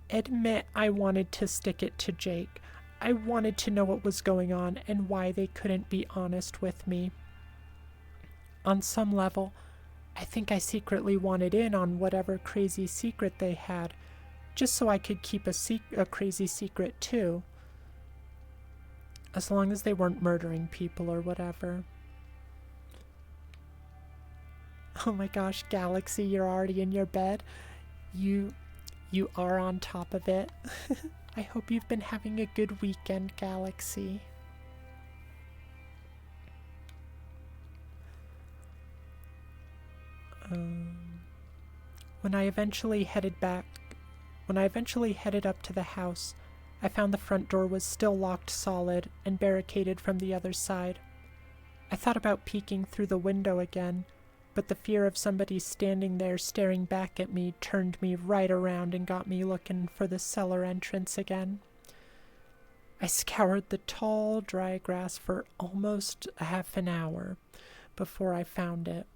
admit I wanted to stick it to Jake. I wanted to know what was going on and why they couldn't be honest with me. On some level, I think I secretly wanted in on whatever crazy secret they had, just so I could keep a crazy secret too. As long as they weren't murdering people or whatever. Oh my gosh, Galaxy, you're already in your bed. You are on top of it. I hope you've been having a good weekend, Galaxy. When I eventually headed up to the house, I found the front door was still locked solid and barricaded from the other side. I thought about peeking through the window again, but the fear of somebody standing there staring back at me turned me right around and got me looking for the cellar entrance again. I scoured the tall, dry grass for almost a half an hour before I found it,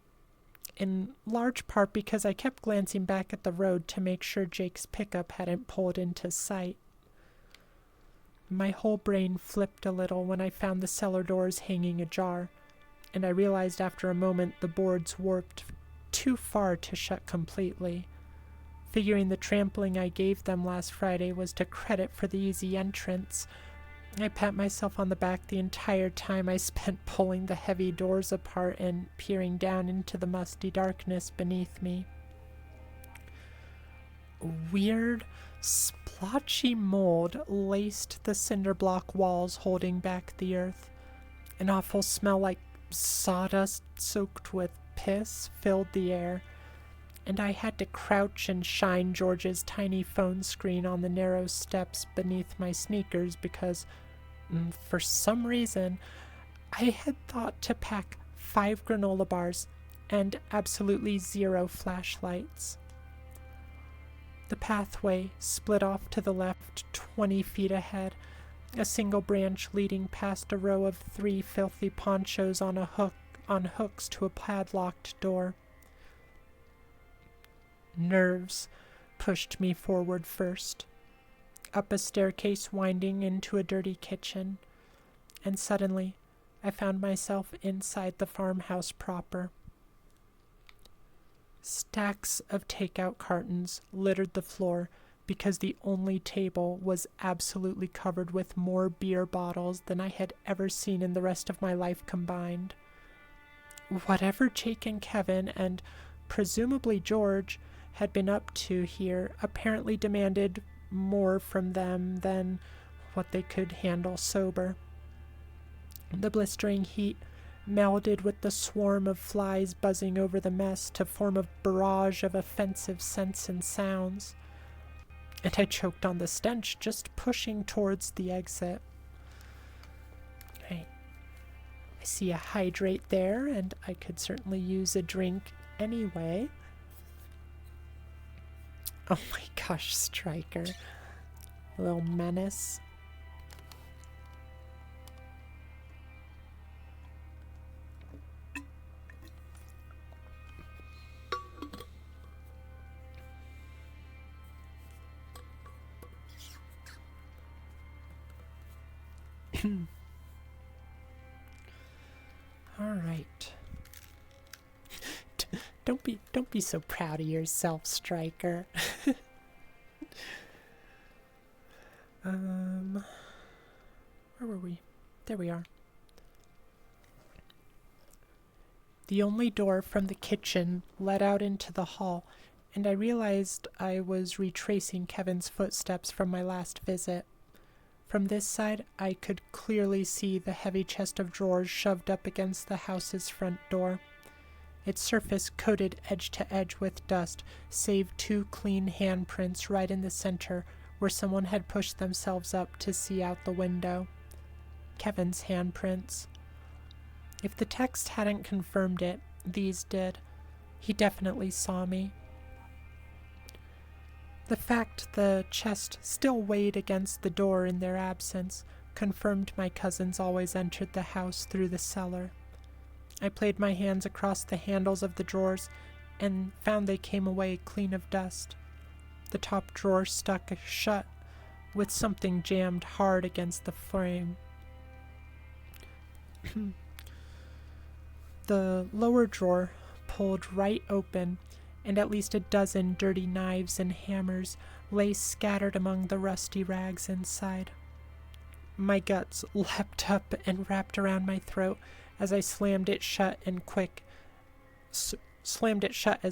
in large part because I kept glancing back at the road to make sure Jake's pickup hadn't pulled into sight. My whole brain flipped a little when I found the cellar doors hanging ajar, and I realized after a moment the boards warped too far to shut completely. Figuring the trampling I gave them last Friday was to credit for the easy entrance, I pat myself on the back the entire time I spent pulling the heavy doors apart and peering down into the musty darkness beneath me. Weird, splotchy mold laced the cinder block walls holding back the earth. An awful smell like sawdust soaked with piss filled the air, and I had to crouch and shine George's tiny phone screen on the narrow steps beneath my sneakers because, for some reason, I had thought to pack 5 granola bars and absolutely 0 flashlights. The pathway split off to the left 20 feet ahead, a single branch leading past a row of 3 filthy ponchos on hooks to a padlocked door. Nerves pushed me forward first, up a staircase winding into a dirty kitchen, and suddenly I found myself inside the farmhouse proper. Stacks of takeout cartons littered the floor because the only table was absolutely covered with more beer bottles than I had ever seen in the rest of my life combined. Whatever Jake and Kevin, and presumably George, had been up to here apparently demanded more from them than what they could handle sober. The blistering heat melded with the swarm of flies buzzing over the mess to form a barrage of offensive scents and sounds, and I choked on the stench just pushing towards the exit. I see a hydrate there, and I could certainly use a drink anyway. Oh my gosh, Striker. A little menace. All right. Don't be so proud of yourself, Striker. Where were we? There we are. The only door from the kitchen led out into the hall, and I realized I was retracing Kevin's footsteps from my last visit. From this side, I could clearly see the heavy chest of drawers shoved up against the house's front door. Its surface coated edge to edge with dust, save 2 clean handprints right in the center where someone had pushed themselves up to see out the window. Kevin's handprints. If the text hadn't confirmed it, these did. He definitely saw me. The fact the chest still weighed against the door in their absence confirmed my cousins always entered the house through the cellar. I played my hands across the handles of the drawers and found they came away clean of dust. The top drawer stuck shut, with something jammed hard against the frame. The lower drawer pulled right open, and at least a dozen dirty knives and hammers lay scattered among the rusty rags inside. My guts leapt up and wrapped around my throat as I slammed it shut as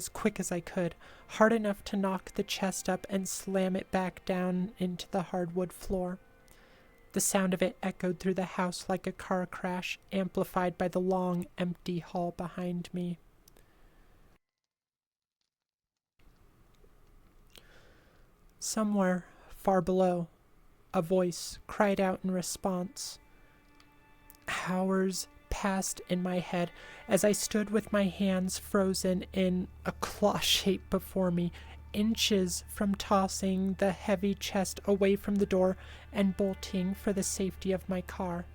quick as I could, hard enough to knock the chest up and slam it back down into the hardwood floor. The sound of it echoed through the house like a car crash, amplified by the long, empty hall behind me. Somewhere, far below, a voice cried out in response. Hours passed in my head as I stood with my hands frozen in a claw shape before me, inches from tossing the heavy chest away from the door and bolting for the safety of my car.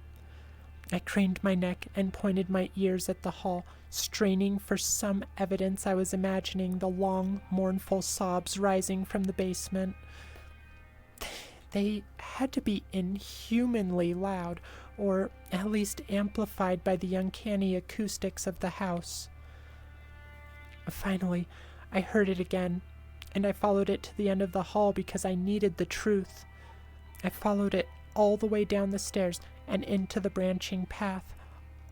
I craned my neck and pointed my ears at the hall, straining for some evidence I was imagining the long, mournful sobs rising from the basement. They had to be inhumanly loud, or at least amplified by the uncanny acoustics of the house. Finally, I heard it again, and I followed it to the end of the hall because I needed the truth. I followed it all the way down the stairs and into the branching path,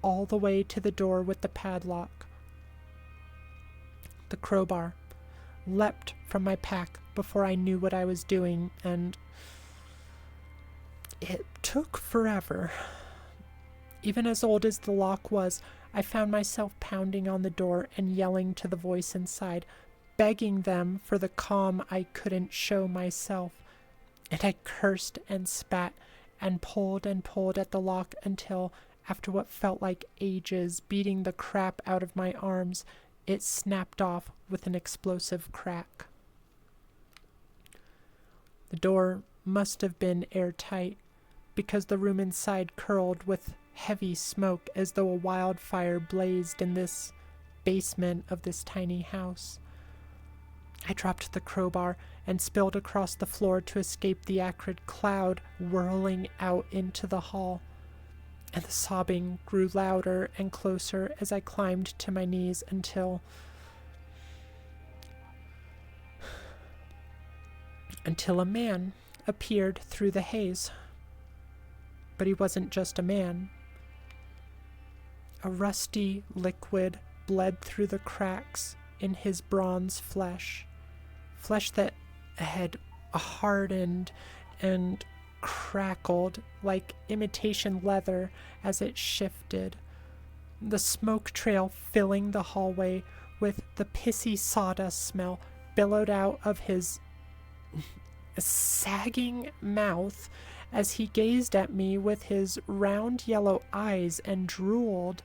all the way to the door with the padlock. The crowbar leapt from my pack before I knew what I was doing, and it took forever. Even as old as the lock was, I found myself pounding on the door and yelling to the voice inside, begging them for the calm I couldn't show myself. And I cursed and spat and pulled at the lock until, after what felt like ages beating the crap out of my arms, it snapped off with an explosive crack. The door must have been airtight, because the room inside curled with heavy smoke as though a wildfire blazed in this basement of this tiny house. I dropped the crowbar and spilled across the floor to escape the acrid cloud whirling out into the hall, and the sobbing grew louder and closer as I climbed to my knees until a man appeared through the haze. But he wasn't just a man. A rusty liquid bled through the cracks in his bronze flesh that had hardened and crackled like imitation leather as it shifted. The smoke trail filling the hallway with the pissy sawdust smell billowed out of his sagging mouth as he gazed at me with his round yellow eyes and drooled.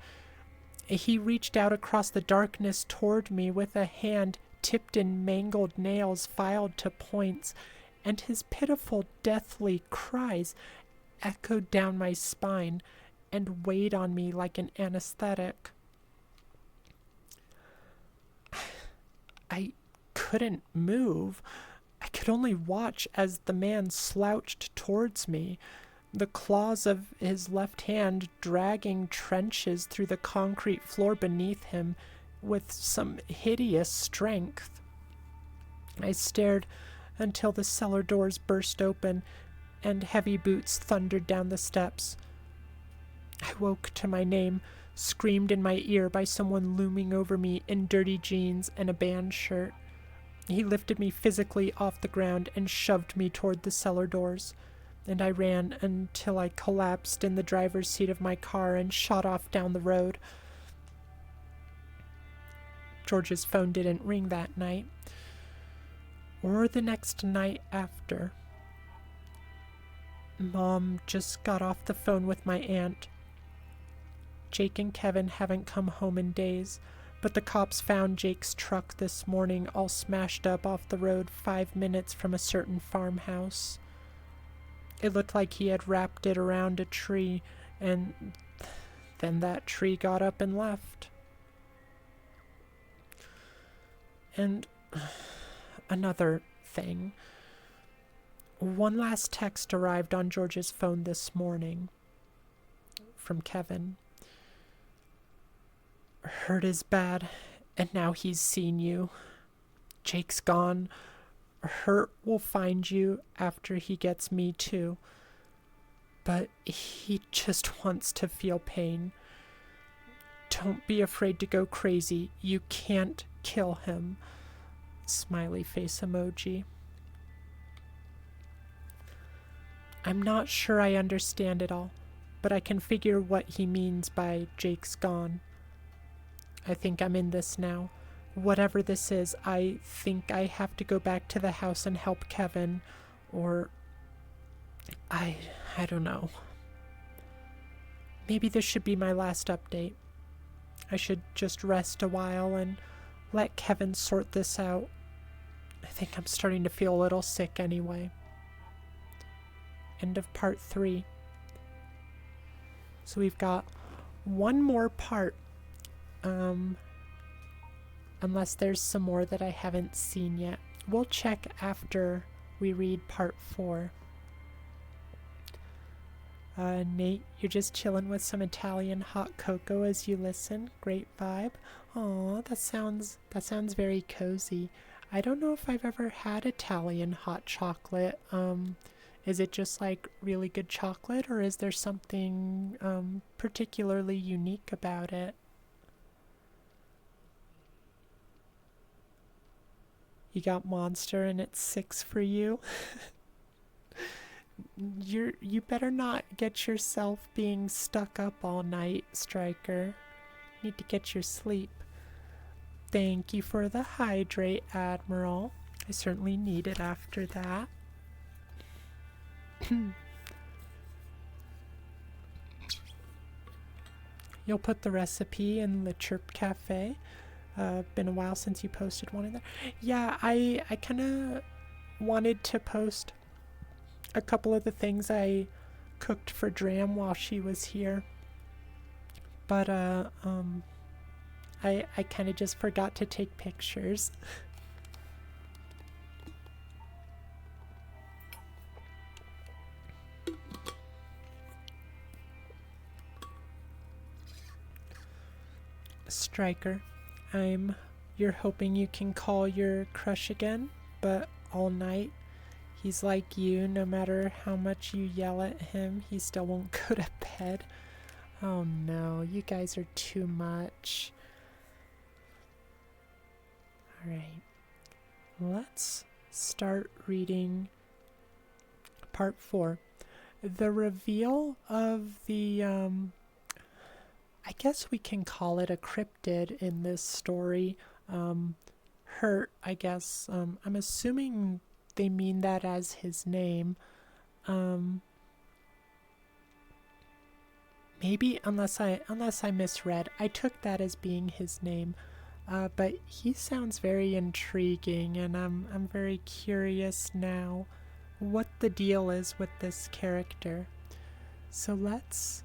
He reached out across the darkness toward me with a hand tipped in mangled nails filed to points, and his pitiful, deathly cries echoed down my spine and weighed on me like an anesthetic. I couldn't move. I could only watch as the man slouched towards me, the claws of his left hand dragging trenches through the concrete floor beneath him with some hideous strength. I stared until the cellar doors burst open and heavy boots thundered down the steps. I woke to my name, screamed in my ear by someone looming over me in dirty jeans and a band shirt. He lifted me physically off the ground and shoved me toward the cellar doors, and I ran until I collapsed in the driver's seat of my car and shot off down the road. George's phone didn't ring that night, or the next night after. Mom just got off the phone with my aunt. Jake and Kevin haven't come home in days, but the cops found Jake's truck this morning all smashed up off the road 5 minutes from a certain farmhouse. It looked like he had wrapped it around a tree, and then that tree got up and left. And another thing. One last text arrived on George's phone this morning from Kevin. Hurt is bad, and now he's seen you. Jake's gone. Hurt will find you after he gets me too. But he just wants to feel pain. Don't be afraid to go crazy. You can't kill him. Smiley face emoji. I'm not sure I understand it all, but I can figure what he means by Jake's gone. I think I'm in this now. Whatever this is, I think I have to go back to the house and help Kevin, or I don't know. Maybe this should be my last update. I should just rest a while and let Kevin sort this out. I think I'm starting to feel a little sick anyway. End of part 3. So we've got one more part. Unless there's some more that I haven't seen yet. We'll check after we read part 4. Nate, you're just chilling with some Italian hot cocoa as you listen. Great vibe. Aw, that sounds very cozy. I don't know if I've ever had Italian hot chocolate. Is it just like really good chocolate, or is there something particularly unique about it? You got Monster and it's 6 for you. You better not get yourself being stuck up all night, Striker. Need to get your sleep. Thank you for the hydrate, Admiral. I certainly need it after that. You'll put the recipe in the Chirp Cafe. Been a while since you posted one in there. Yeah, I kind of wanted to post a couple of the things I cooked for Dram while she was here, but I kind of just forgot to take pictures. Striker, you're hoping you can call your crush again, but all night. He's like you, no matter how much you yell at him, he still won't go to bed. Oh no, you guys are too much. Alright, let's start reading part 4. The reveal of the, I guess we can call it a cryptid in this story, Hurt, I guess. I'm assuming they mean that as his name. Maybe, unless I misread. I took that as being his name. But he sounds very intriguing, and I'm very curious now what the deal is with this character. So let's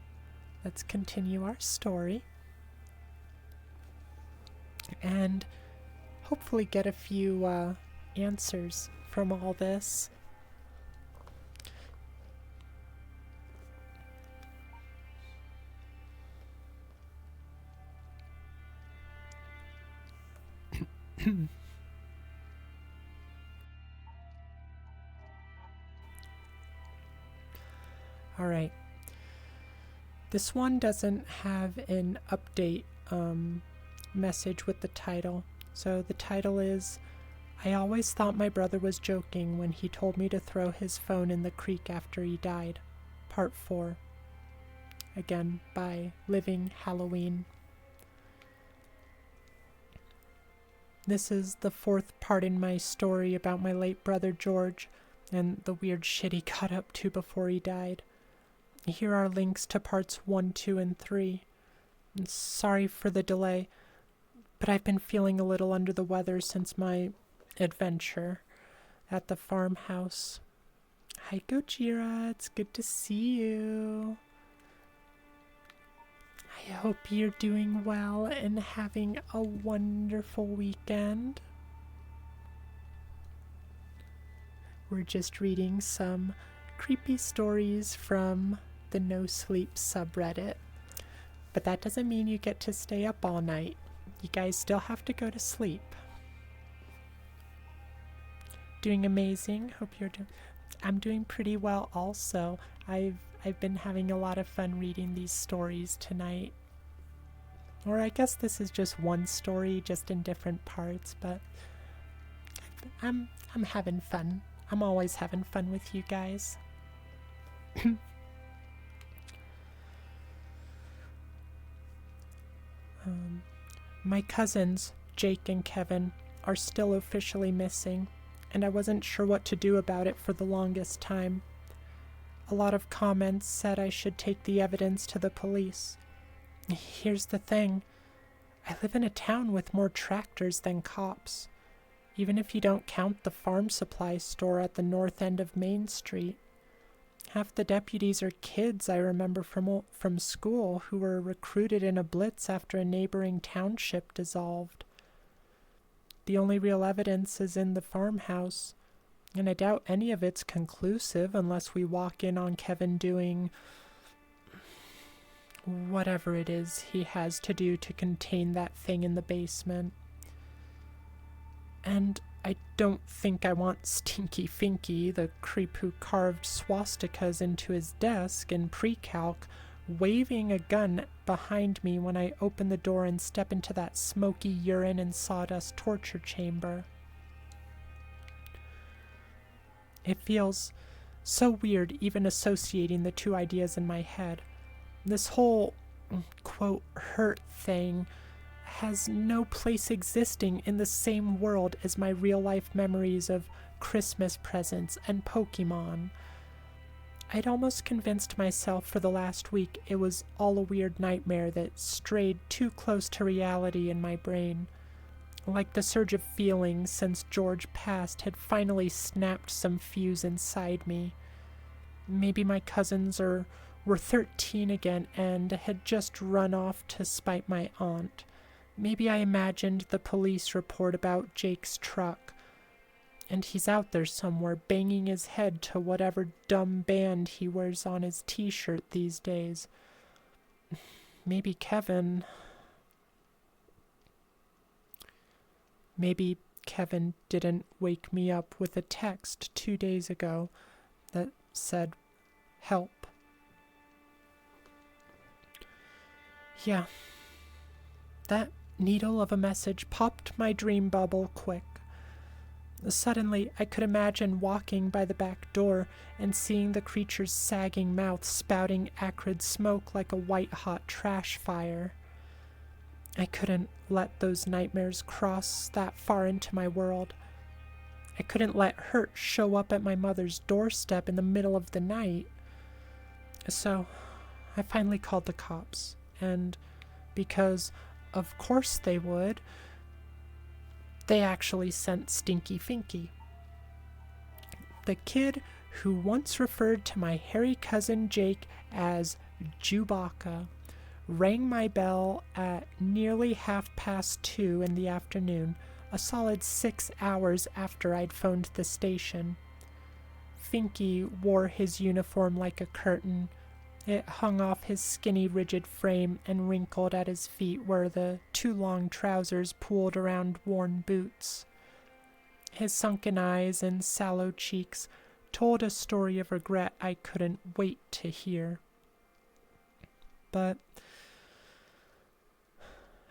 continue our story and hopefully get a few answers from all this. All right. This one doesn't have an update message with the title. So the title is, I always thought my brother was joking when he told me to throw his phone in the creek after he died. Part 4. Again, by LivingHalloween. This is the 4th part in my story about my late brother George and the weird shit he got up to before he died. Here are links to parts 1, 2, and 3. And sorry for the delay, but I've been feeling a little under the weather since my adventure at the farmhouse. Hi Gojira, it's good to see you. I hope you're doing well and having a wonderful weekend. We're just reading some creepy stories from the nosleep subreddit. But that doesn't mean you get to stay up all night. You guys still have to go to sleep. Doing amazing. Hope you're doing. I'm doing pretty well also. I've been having a lot of fun reading these stories tonight. Or I guess this is just one story, just in different parts, but I'm having fun. I'm always having fun with you guys. My cousins, Jake and Kevin, are still officially missing, and I wasn't sure what to do about it for the longest time. A lot of comments said I should take the evidence to the police. Here's the thing. I live in a town with more tractors than cops, even if you don't count the farm supply store at the north end of Main Street. Half the deputies are kids I remember from school who were recruited in a blitz after a neighboring township dissolved. The only real evidence is in the farmhouse, and I doubt any of it's conclusive unless we walk in on Kevin doing whatever it is he has to do to contain that thing in the basement. And I don't think I want Stinky Finky, the creep who carved swastikas into his desk in pre-calc, waving a gun behind me when I open the door and step into that smoky urine and sawdust torture chamber. It feels so weird even associating the two ideas in my head. This whole, quote, hurt thing has no place existing in the same world as my real-life memories of Christmas presents and Pokemon. I'd almost convinced myself for the last week it was all a weird nightmare that strayed too close to reality in my brain. Like the surge of feelings since George passed had finally snapped some fuse inside me. Maybe my cousins were 13 again and had just run off to spite my aunt. Maybe I imagined the police report about Jake's truck, and he's out there somewhere banging his head to whatever dumb band he wears on his t-shirt these days. Maybe Kevin didn't wake me up with a text 2 days ago that said, help. Yeah, that needle of a message popped my dream bubble quick. Suddenly, I could imagine walking by the back door and seeing the creature's sagging mouth spouting acrid smoke like a white-hot trash fire. I couldn't let those nightmares cross that far into my world. I couldn't let hurt show up at my mother's doorstep in the middle of the night. So, I finally called the cops, and because, of course they would, they actually sent Stinky Finky. The kid who once referred to my hairy cousin Jake as Chewbacca rang my bell at nearly 2:30 in the afternoon, a solid 6 hours after I'd phoned the station. Finky wore his uniform like a curtain. It hung off his skinny, rigid frame and wrinkled at his feet where the too long trousers pooled around worn boots. His sunken eyes and sallow cheeks told a story of regret I couldn't wait to hear. But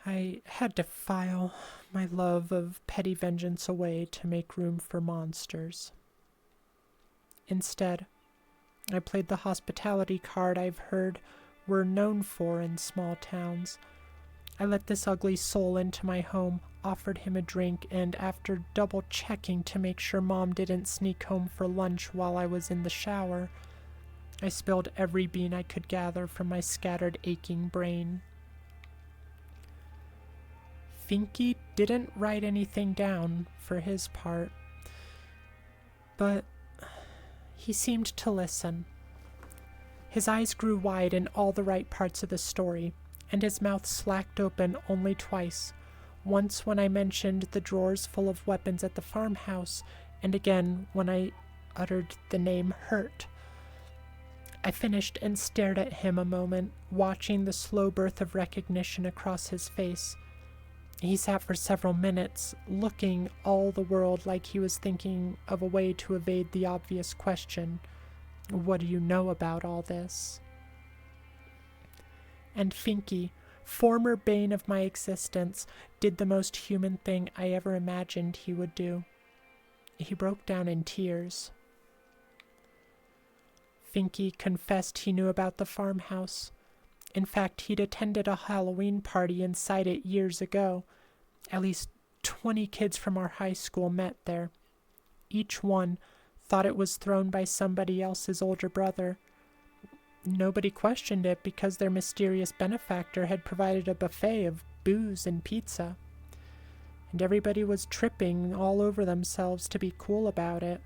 I had to file my love of petty vengeance away to make room for monsters. Instead, I played the hospitality card I've heard we're known for in small towns. I let this ugly soul into my home, offered him a drink, and after double checking to make sure Mom didn't sneak home for lunch while I was in the shower, I spilled every bean I could gather from my scattered, aching brain. Finky didn't write anything down for his part, but he seemed to listen. His eyes grew wide in all the right parts of the story, and his mouth slacked open only twice, once when I mentioned the drawers full of weapons at the farmhouse, and again when I uttered the name Hurt. I finished and stared at him a moment, watching the slow birth of recognition across his face. He sat for several minutes, looking all the world like he was thinking of a way to evade the obvious question, "What do you know about all this?" And Finky, former bane of my existence, did the most human thing I ever imagined he would do. He broke down in tears. Finky confessed he knew about the farmhouse. In fact, he'd attended a Halloween party inside it years ago. At least 20 kids from our high school met there. Each one thought it was thrown by somebody else's older brother. Nobody questioned it because their mysterious benefactor had provided a buffet of booze and pizza. And everybody was tripping all over themselves to be cool about it.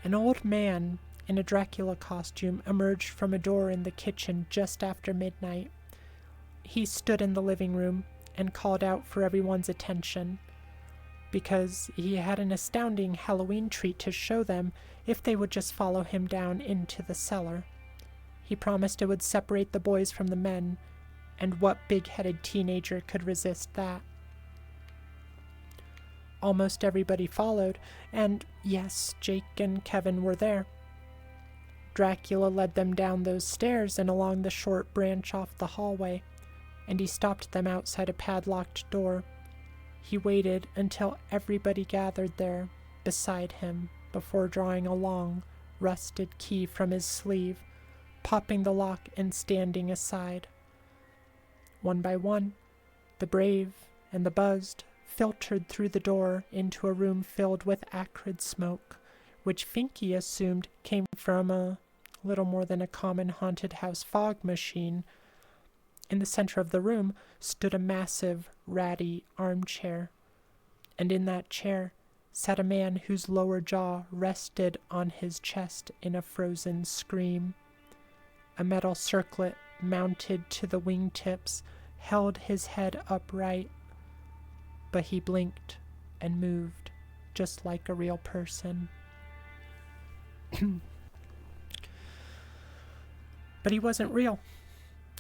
An old man in a Dracula costume emerged from a door in the kitchen just after midnight. He stood in the living room and called out for everyone's attention, because he had an astounding Halloween treat to show them if they would just follow him down into the cellar. He promised it would separate the boys from the men, and what big-headed teenager could resist that? Almost everybody followed, and yes, Jake and Kevin were there. Dracula led them down those stairs and along the short branch off the hallway, and he stopped them outside a padlocked door. He waited until everybody gathered there beside him before drawing a long, rusted key from his sleeve, popping the lock and standing aside. One by one, the brave and the buzzed filtered through the door into a room filled with acrid smoke, which Finky assumed came from a little more than a common haunted house fog machine. In the center of the room stood a massive, ratty armchair, and in that chair sat a man whose lower jaw rested on his chest in a frozen scream. A metal circlet mounted to the wingtips held his head upright, but he blinked and moved just like a real person. But he wasn't real.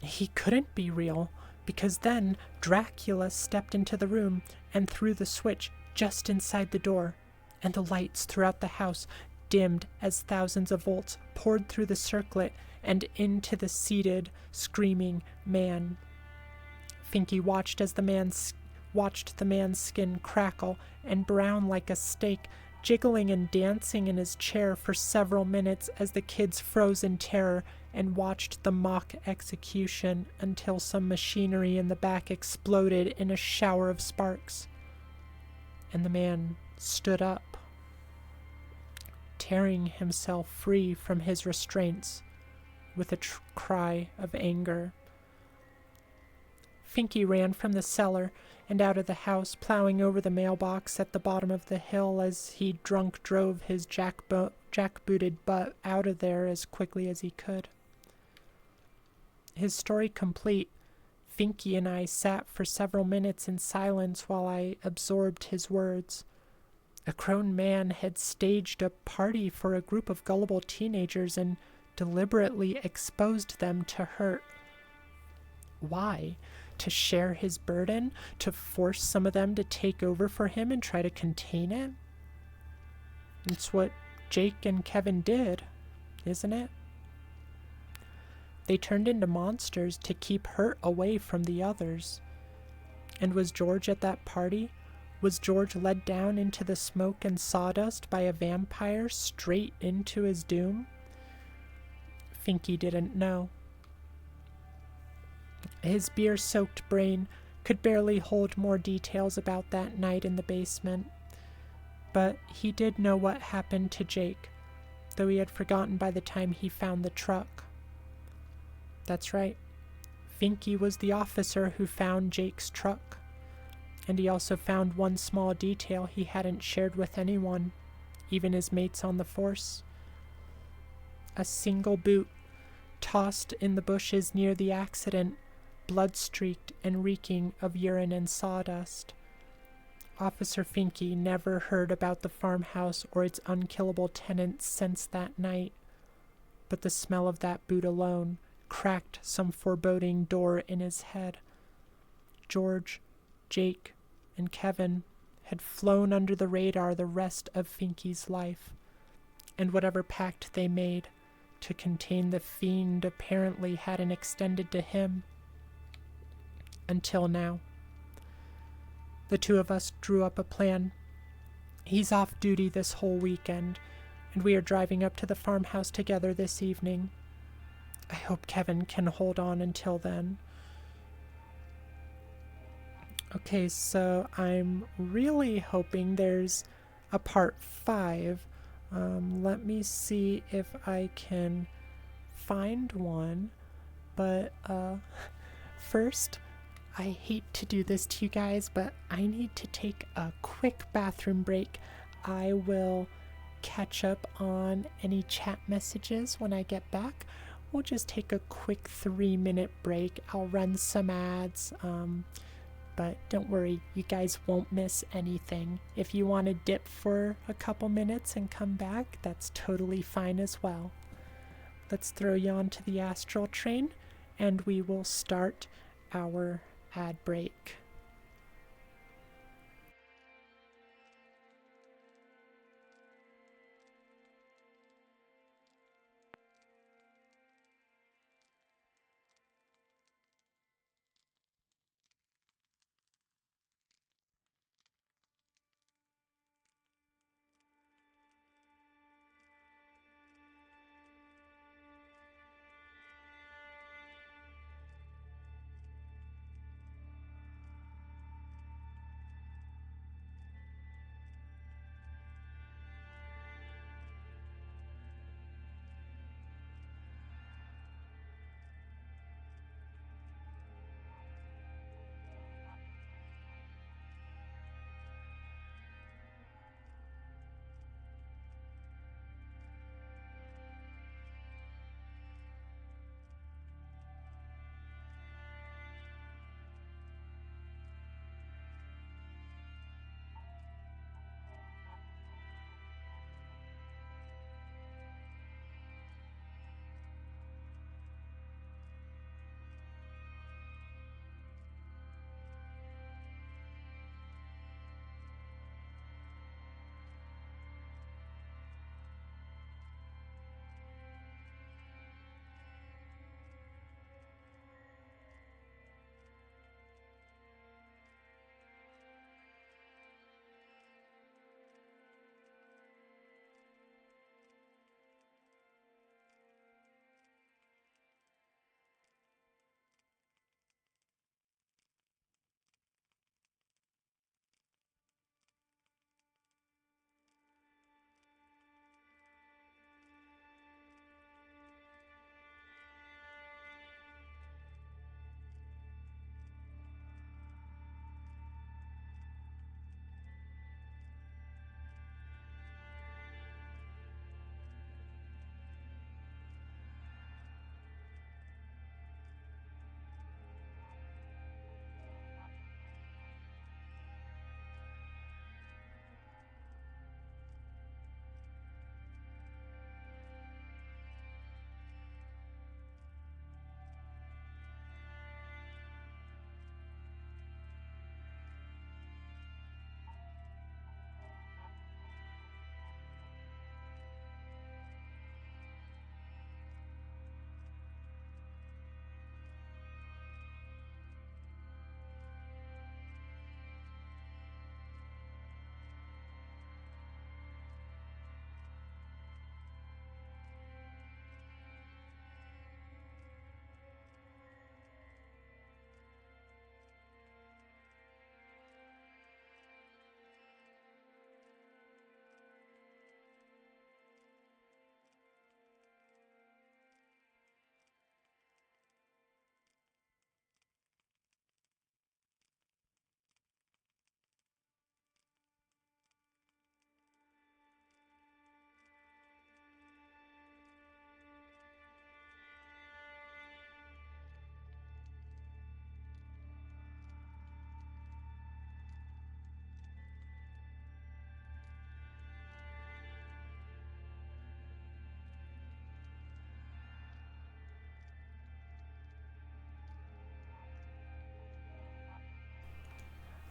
He couldn't be real, because then Dracula stepped into the room and threw the switch just inside the door, and the lights throughout the house dimmed as thousands of volts poured through the circlet and into the seated, screaming man. Finky watched as the man watched the man's skin crackle and brown like a steak, jiggling and dancing in his chair for several minutes as the kids froze in terror and watched the mock execution until some machinery in the back exploded in a shower of sparks. And the man stood up, tearing himself free from his restraints with a cry of anger. Finky ran from the cellar and out of the house, plowing over the mailbox at the bottom of the hill as he drunk drove his jack-booted butt out of there as quickly as he could. His story complete, Finky and I sat for several minutes in silence while I absorbed his words. A grown man had staged a party for a group of gullible teenagers and deliberately exposed them to hurt. Why? To share his burden? To force some of them to take over for him and try to contain it? It's what Jake and Kevin did, isn't it? They turned into monsters to keep hurt away from the others. And was George at that party? Was George led down into the smoke and sawdust by a vampire straight into his doom? Finky didn't know. His beer-soaked brain could barely hold more details about that night in the basement. But he did know what happened to Jake, though he had forgotten by the time he found the truck. That's right. Finky was the officer who found Jake's truck. And he also found one small detail he hadn't shared with anyone, even his mates on the force. A single boot, tossed in the bushes near the accident, blood-streaked and reeking of urine and sawdust. Officer Finky never heard about the farmhouse or its unkillable tenants since that night, but the smell of that boot alone cracked some foreboding door in his head. George, Jake, and Kevin had flown under the radar the rest of Finky's life, and whatever pact they made to contain the fiend apparently hadn't extended to him. Until now. The two of us drew up a plan. He's off duty this whole weekend, and we are driving up to the farmhouse together this evening. I hope Kevin can hold on until then. Okay, so I'm really hoping there's a part 5. Let me see if I can find one. But first, I hate to do this to you guys, but I need to take a quick bathroom break. I will catch up on any chat messages when I get back. We'll just take a quick 3-minute break. I'll run some ads. But don't worry, you guys won't miss anything. If you want to dip for a couple minutes and come back, that's totally fine as well. Let's throw you onto the Astral train, and we will start our ad break.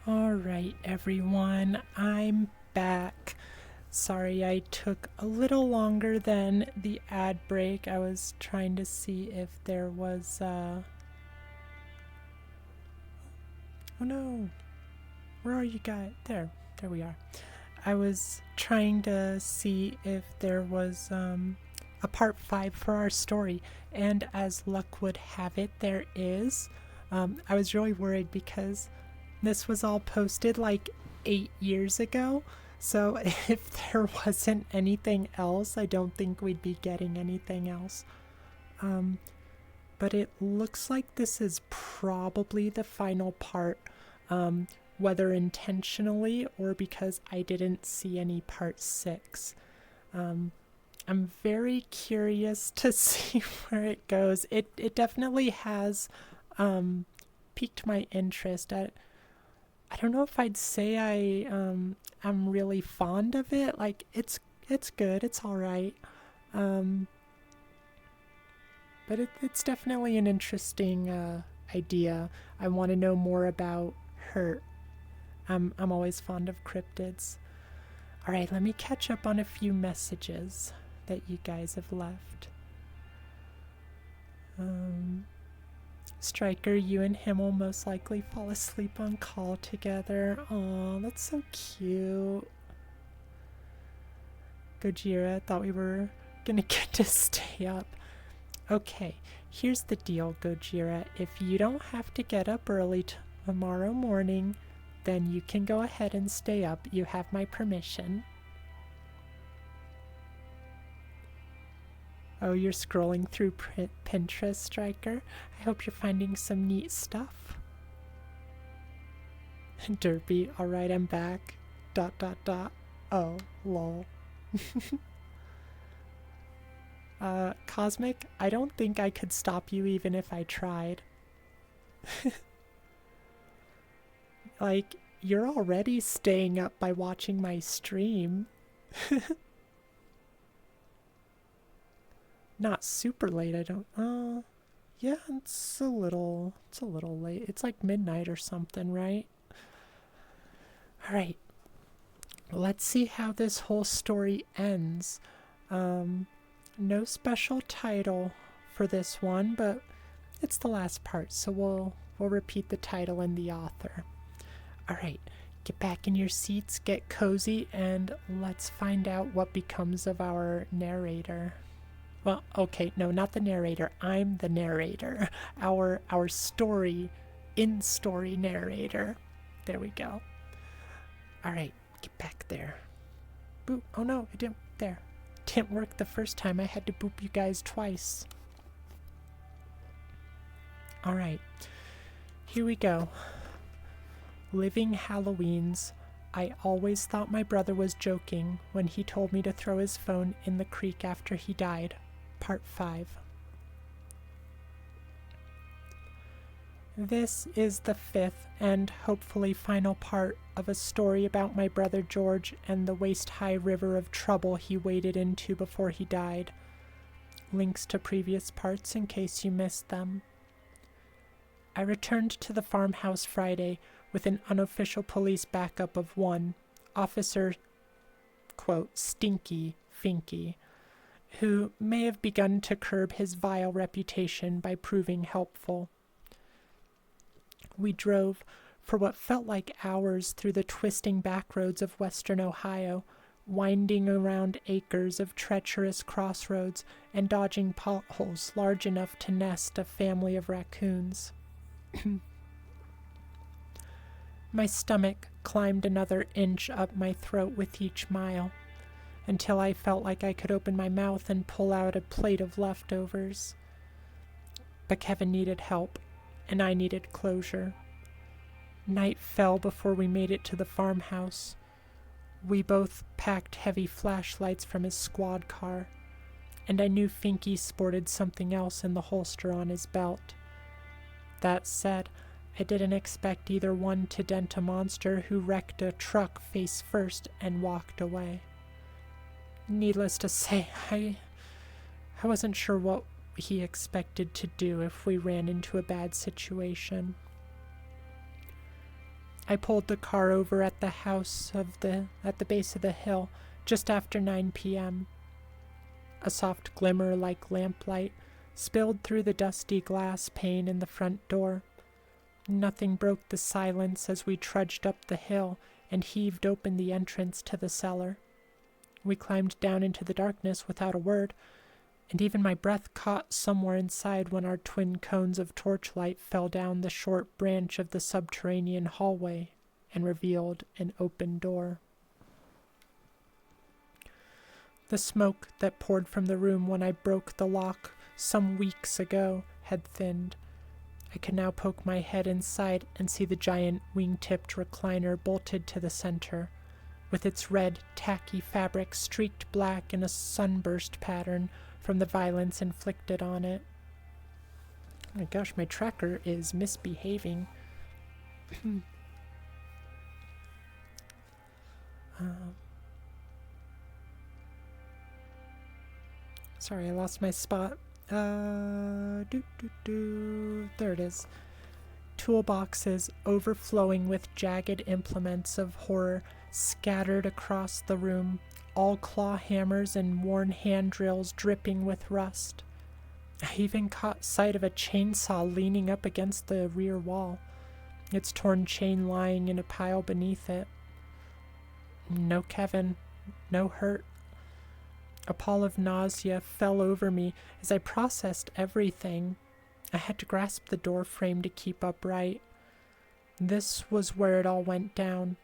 Alright, everyone, I'm back. Sorry I took a little longer than the ad break. I was trying to see if there was, Oh no! Where are you guys? There we are. I was trying to see if there was, a part 5 for our story, and as luck would have it, there is. I was really worried because this was all posted like 8 years ago, so if there wasn't anything else, I don't think we'd be getting anything else. But it looks like this is probably the final part, whether intentionally or because I didn't see any part 6. I'm very curious to see where it goes. It definitely has piqued my interest. I don't know if I'd say I'm really fond of it. Like it's good. It's all right. But it's definitely an interesting idea. I want to know more about Hurt. I'm always fond of cryptids. All right, let me catch up on a few messages that you guys have left. Striker, you and him will most likely fall asleep on call together. Aw, that's so cute. Gojira, thought we were gonna get to stay up. Okay, here's the deal, Gojira. If you don't have to get up early tomorrow morning, then you can go ahead and stay up. You have my permission. Oh, you're scrolling through Pinterest, Striker? I hope you're finding some neat stuff. Derpy, alright, I'm back. ... Oh, lol. Cosmic, I don't think I could stop you even if I tried. Like, you're already staying up by watching my stream. Not super late, I don't... yeah, it's a little late. It's like midnight or something, right? Alright. Let's see how this whole story ends. No special title for this one, but it's the last part, so we'll repeat the title and the author. Alright, get back in your seats, get cozy, and let's find out what becomes of our narrator. Well, okay, no, not the narrator. I'm the narrator. Our story, in-story narrator. There we go. Alright, get back there. Boop. Oh no, it didn't. There. Didn't work the first time. I had to boop you guys twice. Alright, here we go. LivingHalloween's I always thought my brother was joking when he told me to throw his phone in the creek after he died. Part 5. This is the 5th and hopefully final part of a story about my brother George and the waist-high river of trouble he waded into before he died. Links to previous parts in case you missed them. I returned to the farmhouse Friday with an unofficial police backup of one, Officer, quote, Stinky Finky, who may have begun to curb his vile reputation by proving helpful. We drove for what felt like hours through the twisting backroads of western Ohio, winding around acres of treacherous crossroads and dodging potholes large enough to nest a family of raccoons. My stomach climbed another inch up my throat with each mile, until I felt like I could open my mouth and pull out a plate of leftovers. But Kevin needed help, and I needed closure. Night fell before we made it to the farmhouse. We both packed heavy flashlights from his squad car, and I knew Finky sported something else in the holster on his belt. That said, I didn't expect either one to dent a monster who wrecked a truck face first and walked away. Needless to say, I wasn't sure what he expected to do if we ran into a bad situation. I pulled the car over at the house at the base of the hill just after 9 p.m. A soft glimmer like lamplight spilled through the dusty glass pane in the front door. Nothing broke the silence as we trudged up the hill and heaved open the entrance to the cellar. We climbed down into the darkness without a word, and even my breath caught somewhere inside when our twin cones of torchlight fell down the short branch of the subterranean hallway and revealed an open door. The smoke that poured from the room when I broke the lock some weeks ago had thinned. I could now poke my head inside and see the giant wing-tipped recliner bolted to the center, with its red, tacky fabric streaked black in a sunburst pattern from the violence inflicted on it. Oh my gosh, my tracker is misbehaving. Sorry, I lost my spot. There it is. Toolboxes overflowing with jagged implements of horror scattered across the room, all claw hammers and worn hand drills dripping with rust. I even caught sight of a chainsaw leaning up against the rear wall, its torn chain lying in a pile beneath it. No Kevin, no hurt. A pall of nausea fell over me as I processed everything. I had to grasp the door frame to keep upright. This was where it all went down.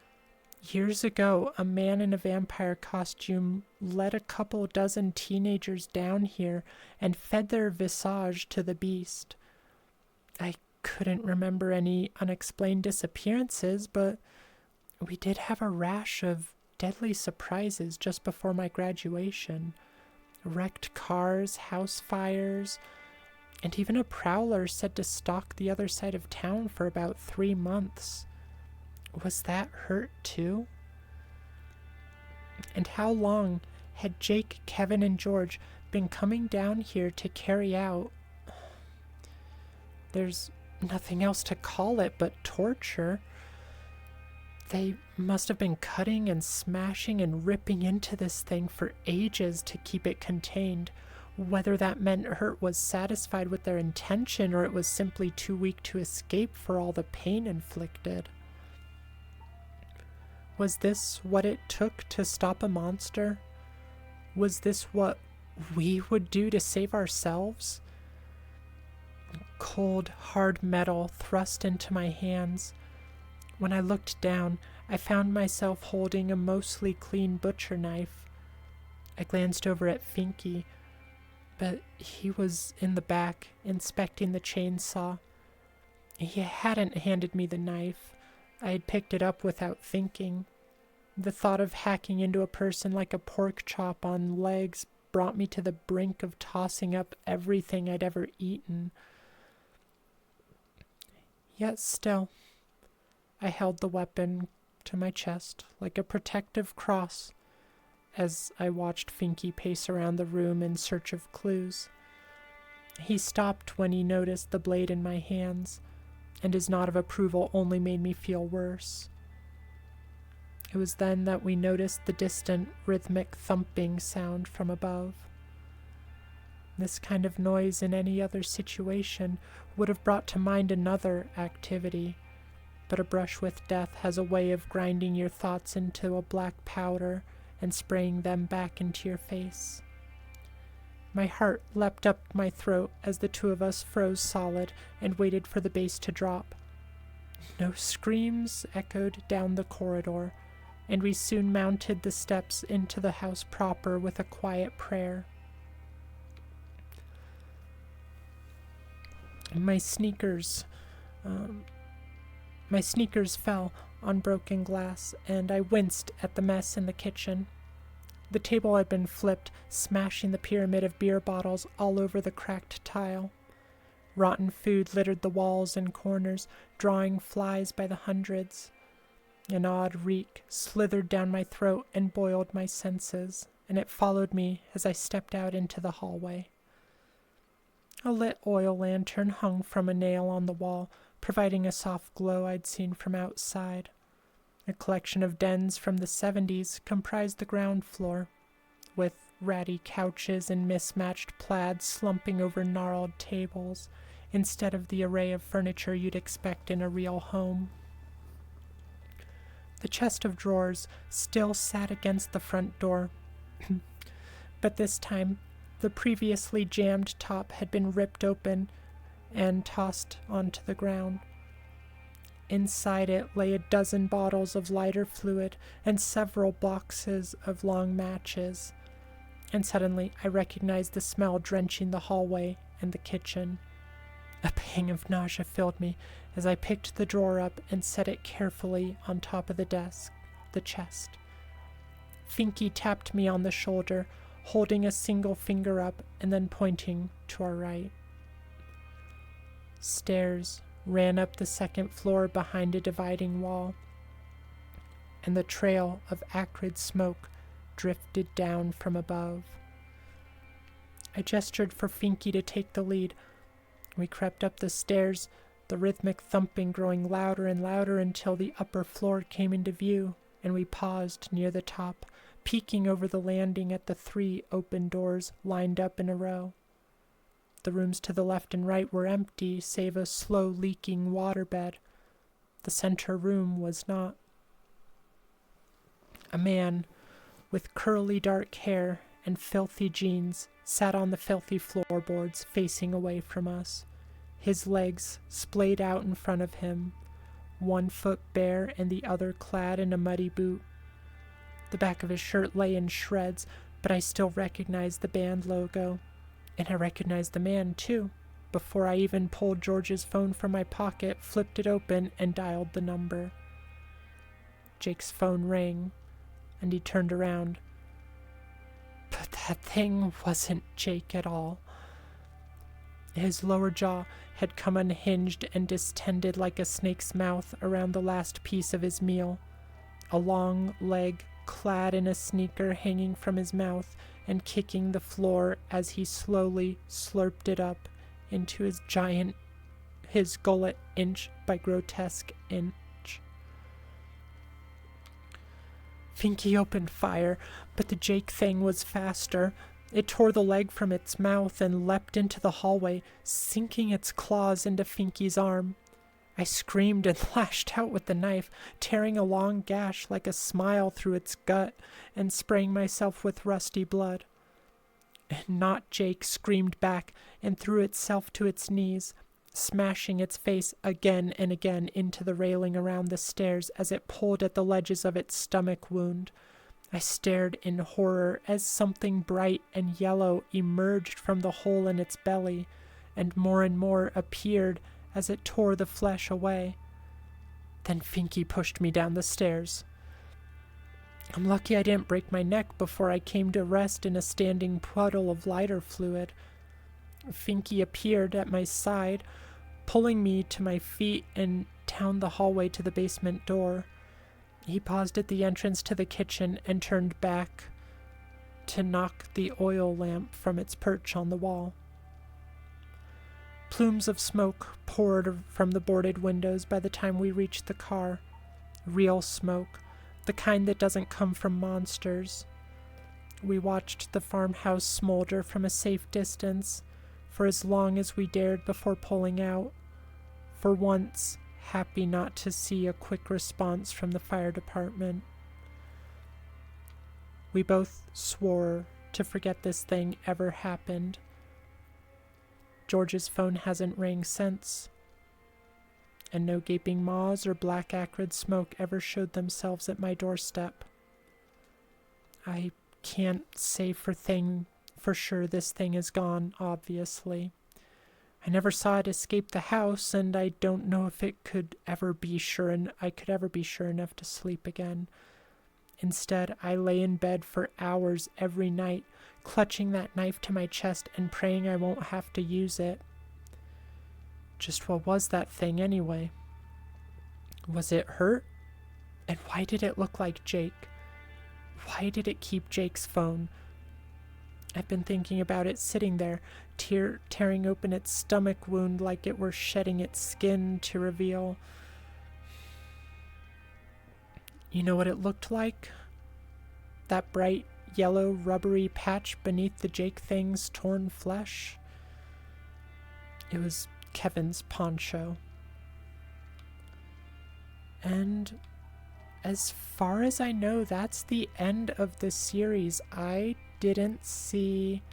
Years ago, a man in a vampire costume led a couple dozen teenagers down here and fed their visage to the beast. I couldn't remember any unexplained disappearances, but we did have a rash of deadly surprises just before my graduation. Wrecked cars, house fires, and even a prowler said to stalk the other side of town for about 3 months. Was that hurt too? And how long had Jake, Kevin, and George been coming down here to carry out... There's nothing else to call it but torture. They must have been cutting and smashing and ripping into this thing for ages to keep it contained, whether that meant Hurt was satisfied with their intention or it was simply too weak to escape for all the pain inflicted. Was this what it took to stop a monster? Was this what we would do to save ourselves? Cold, hard metal thrust into my hands. When I looked down, I found myself holding a mostly clean butcher knife. I glanced over at Finky, but he was in the back, inspecting the chainsaw. He hadn't handed me the knife. I had picked it up without thinking. The thought of hacking into a person like a pork chop on legs brought me to the brink of tossing up everything I'd ever eaten. Yet still, I held the weapon to my chest like a protective cross as I watched Finky pace around the room in search of clues. He stopped when he noticed the blade in my hands, and his nod of approval only made me feel worse. It was then that we noticed the distant, rhythmic thumping sound from above. This kind of noise in any other situation would have brought to mind another activity, but a brush with death has a way of grinding your thoughts into a black powder and spraying them back into your face. My heart leapt up my throat as the two of us froze solid and waited for the bass to drop. No screams echoed down the corridor, and we soon mounted the steps into the house proper with a quiet prayer. My sneakers fell on broken glass, and I winced at the mess in the kitchen. The table had been flipped, smashing the pyramid of beer bottles all over the cracked tile. Rotten food littered the walls and corners, drawing flies by the hundreds. An odd reek slithered down my throat and boiled my senses, and it followed me as I stepped out into the hallway. A lit oil lantern hung from a nail on the wall, providing a soft glow I'd seen from outside. A collection of dens from the 70s comprised the ground floor, with ratty couches and mismatched plaids slumping over gnarled tables, instead of the array of furniture you'd expect in a real home. The chest of drawers still sat against the front door, but this time the previously jammed top had been ripped open and tossed onto the ground. Inside it lay a dozen bottles of lighter fluid and several boxes of long matches, and suddenly I recognized the smell drenching the hallway and the kitchen. A pang of nausea filled me as I picked the drawer up and set it carefully on top of the chest. Finky tapped me on the shoulder, holding a single finger up and then pointing to our right. Stairs ran up the second floor behind a dividing wall, and the trail of acrid smoke drifted down from above. I gestured for Finky to take the lead. We crept up the stairs, the rhythmic thumping growing louder and louder until the upper floor came into view, and we paused near the top, peeking over the landing at the 3 open doors lined up in a row. The rooms to the left and right were empty, save a slow-leaking waterbed. The center room was not. A man with curly dark hair and filthy jeans sat on the filthy floorboards facing away from us, his legs splayed out in front of him, one foot bare and the other clad in a muddy boot. The back of his shirt lay in shreds, but I still recognized the band logo. And I recognized the man, too, before I even pulled George's phone from my pocket, flipped it open, and dialed the number. Jake's phone rang, and he turned around. But that thing wasn't Jake at all. His lower jaw had come unhinged and distended like a snake's mouth around the last piece of his meal. A long leg clad in a sneaker hanging from his mouth and kicking the floor as he slowly slurped it up into his gullet inch by grotesque inch. Finky opened fire, but the Jake thing was faster. It tore the leg from its mouth and leapt into the hallway, sinking its claws into Finky's arm. I screamed and lashed out with the knife, tearing a long gash like a smile through its gut and spraying myself with rusty blood. And not Jake screamed back and threw itself to its knees, smashing its face again and again into the railing around the stairs as it pulled at the ledges of its stomach wound. I stared in horror as something bright and yellow emerged from the hole in its belly, and more appeared as it tore the flesh away. Then Finky pushed me down the stairs. I'm lucky I didn't break my neck before I came to rest in a standing puddle of lighter fluid. Finky appeared at my side, pulling me to my feet and down the hallway to the basement door. He paused at the entrance to the kitchen and turned back to knock the oil lamp from its perch on the wall. Plumes of smoke poured from the boarded windows by the time we reached the car. Real smoke, the kind that doesn't come from monsters. We watched the farmhouse smolder from a safe distance for as long as we dared before pulling out, for once happy not to see a quick response from the fire department. We both swore to forget this thing ever happened. George's phone hasn't rang since, and no gaping maws or black acrid smoke ever showed themselves at my doorstep. I can't say for sure this thing is gone, obviously. I never saw it escape the house, and I don't know if it could ever be sure enough to sleep again. Instead, I lay in bed for hours every night, clutching that knife to my chest and praying I won't have to use it. Just what was that thing anyway? Was it hurt? And why did it look like Jake? Why did it keep Jake's phone? I've been thinking about it sitting there, tearing open its stomach wound like it were shedding its skin to reveal. You know what it looked like? That bright yellow rubbery patch beneath the Jake thing's torn flesh? It was Kevin's poncho. And as far as I know, that's the end of the series. I didn't see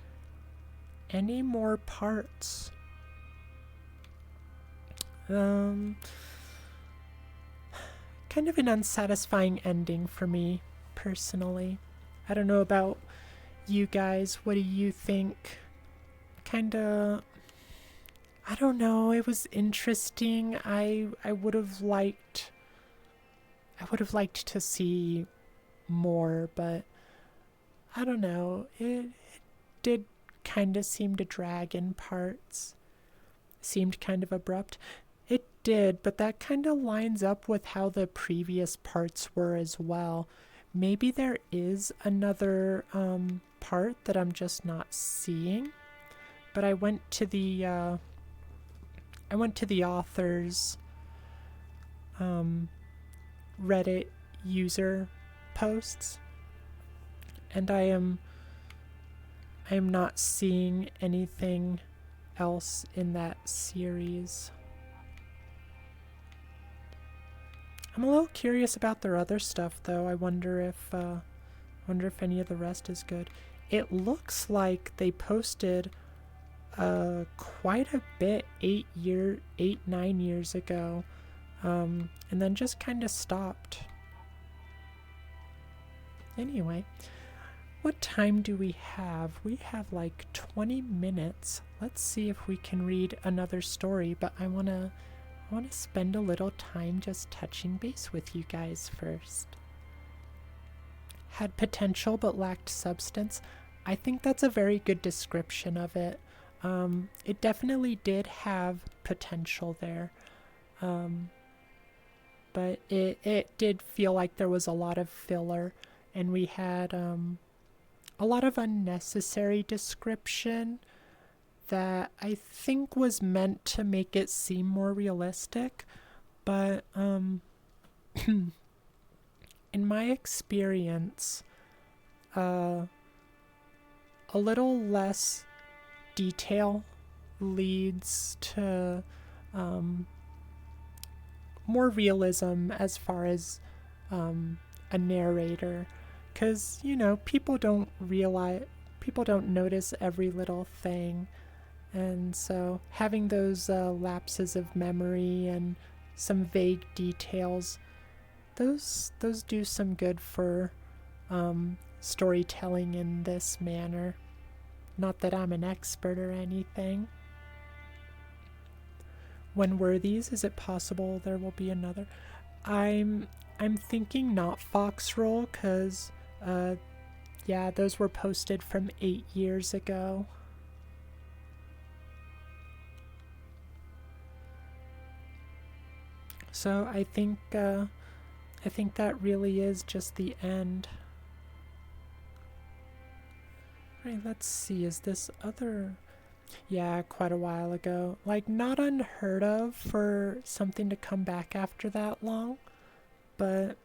any more parts. Kind of an unsatisfying ending for me, personally. I don't know about you guys. What do you think? Kinda, I don't know. It was interesting. I would have liked to see more, but I don't know. It did kind of seem to drag in parts. Seemed kind of abrupt. It did, but that kind of lines up with how the previous parts were as well. Maybe there is another part that I'm just not seeing. But I went to the author's Reddit user posts, and I am not seeing anything else in that series. I'm a little curious about their other stuff, though. I wonder if any of the rest is good. It looks like they posted quite a bit 9 years ago, and then just kind of stopped. Anyway, what time do we have? We have like 20 minutes. Let's see if we can read another story, but I want to spend a little time just touching base with you guys first. Had potential but lacked substance. I think that's a very good description of it. It definitely did have potential there. But it did feel like there was a lot of filler, and we had a lot of unnecessary description that I think was meant to make it seem more realistic, but in my experience, a little less detail leads to more realism as far as a narrator, because people don't notice every little thing. And so having those lapses of memory and some vague details, those do some good for storytelling in this manner. Not that I'm an expert or anything. When were these? Is it possible there will be another? I'm thinking not Foxroll, because yeah, those were posted from 8 years ago. So I think that really is just the end. Right, let's see, is this other... Yeah, quite a while ago. Like, not unheard of for something to come back after that long, but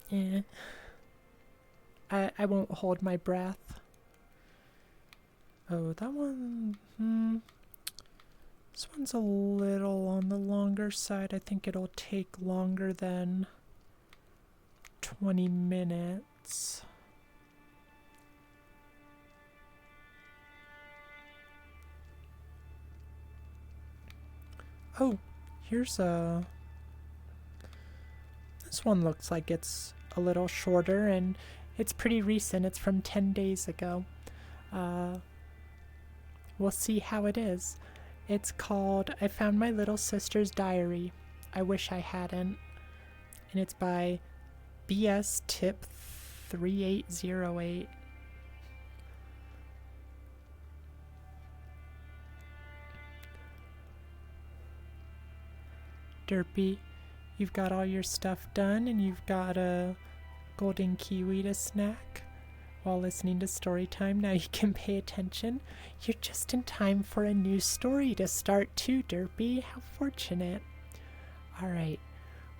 yeah. I won't hold my breath. Oh, that one... This one's a little on the longer side. I think it'll take longer than 20 minutes. Oh, here's a... This one looks like it's a little shorter, and it's pretty recent. It's from 10 days ago. We'll see how it is. It's called I Found My Little Sister's Diary. I Wish I Hadn't. And it's by BS Tip 3808. Derpy, you've got all your stuff done and you've got a golden kiwi to snack. while listening to story time. Now you can pay attention. You're just in time for a new story to start too, Derpy. How fortunate. All right.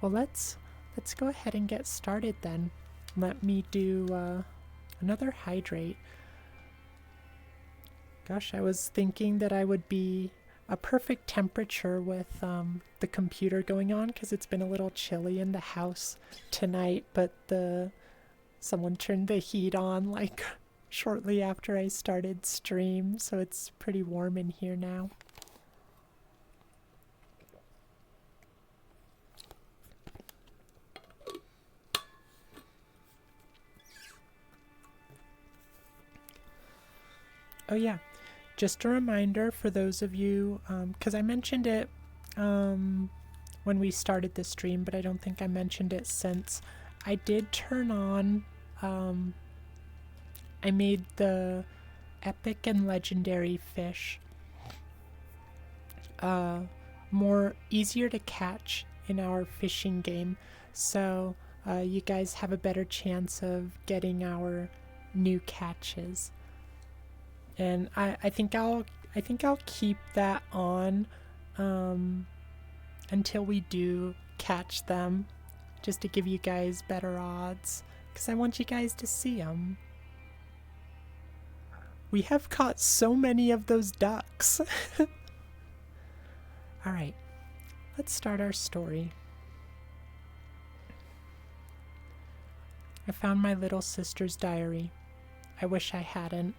Well, let's go ahead and get started then. Let me do another hydrate. Gosh, I was thinking that I would be a perfect temperature with the computer going on because it's been a little chilly in the house tonight, but someone turned the heat on like shortly after I started stream, so it's pretty warm in here now. Oh yeah, just a reminder for those of you, because I mentioned it when we started the stream, but I don't think I mentioned it since. I did turn on, I made the epic and legendary fish more easier to catch in our fishing game, so you guys have a better chance of getting our new catches. And I think I'll keep that on until we do catch them, just to give you guys better odds, because I want you guys to see them. We have caught so many of those ducks. All right, let's start our story. I found my little sister's diary. I wish I hadn't.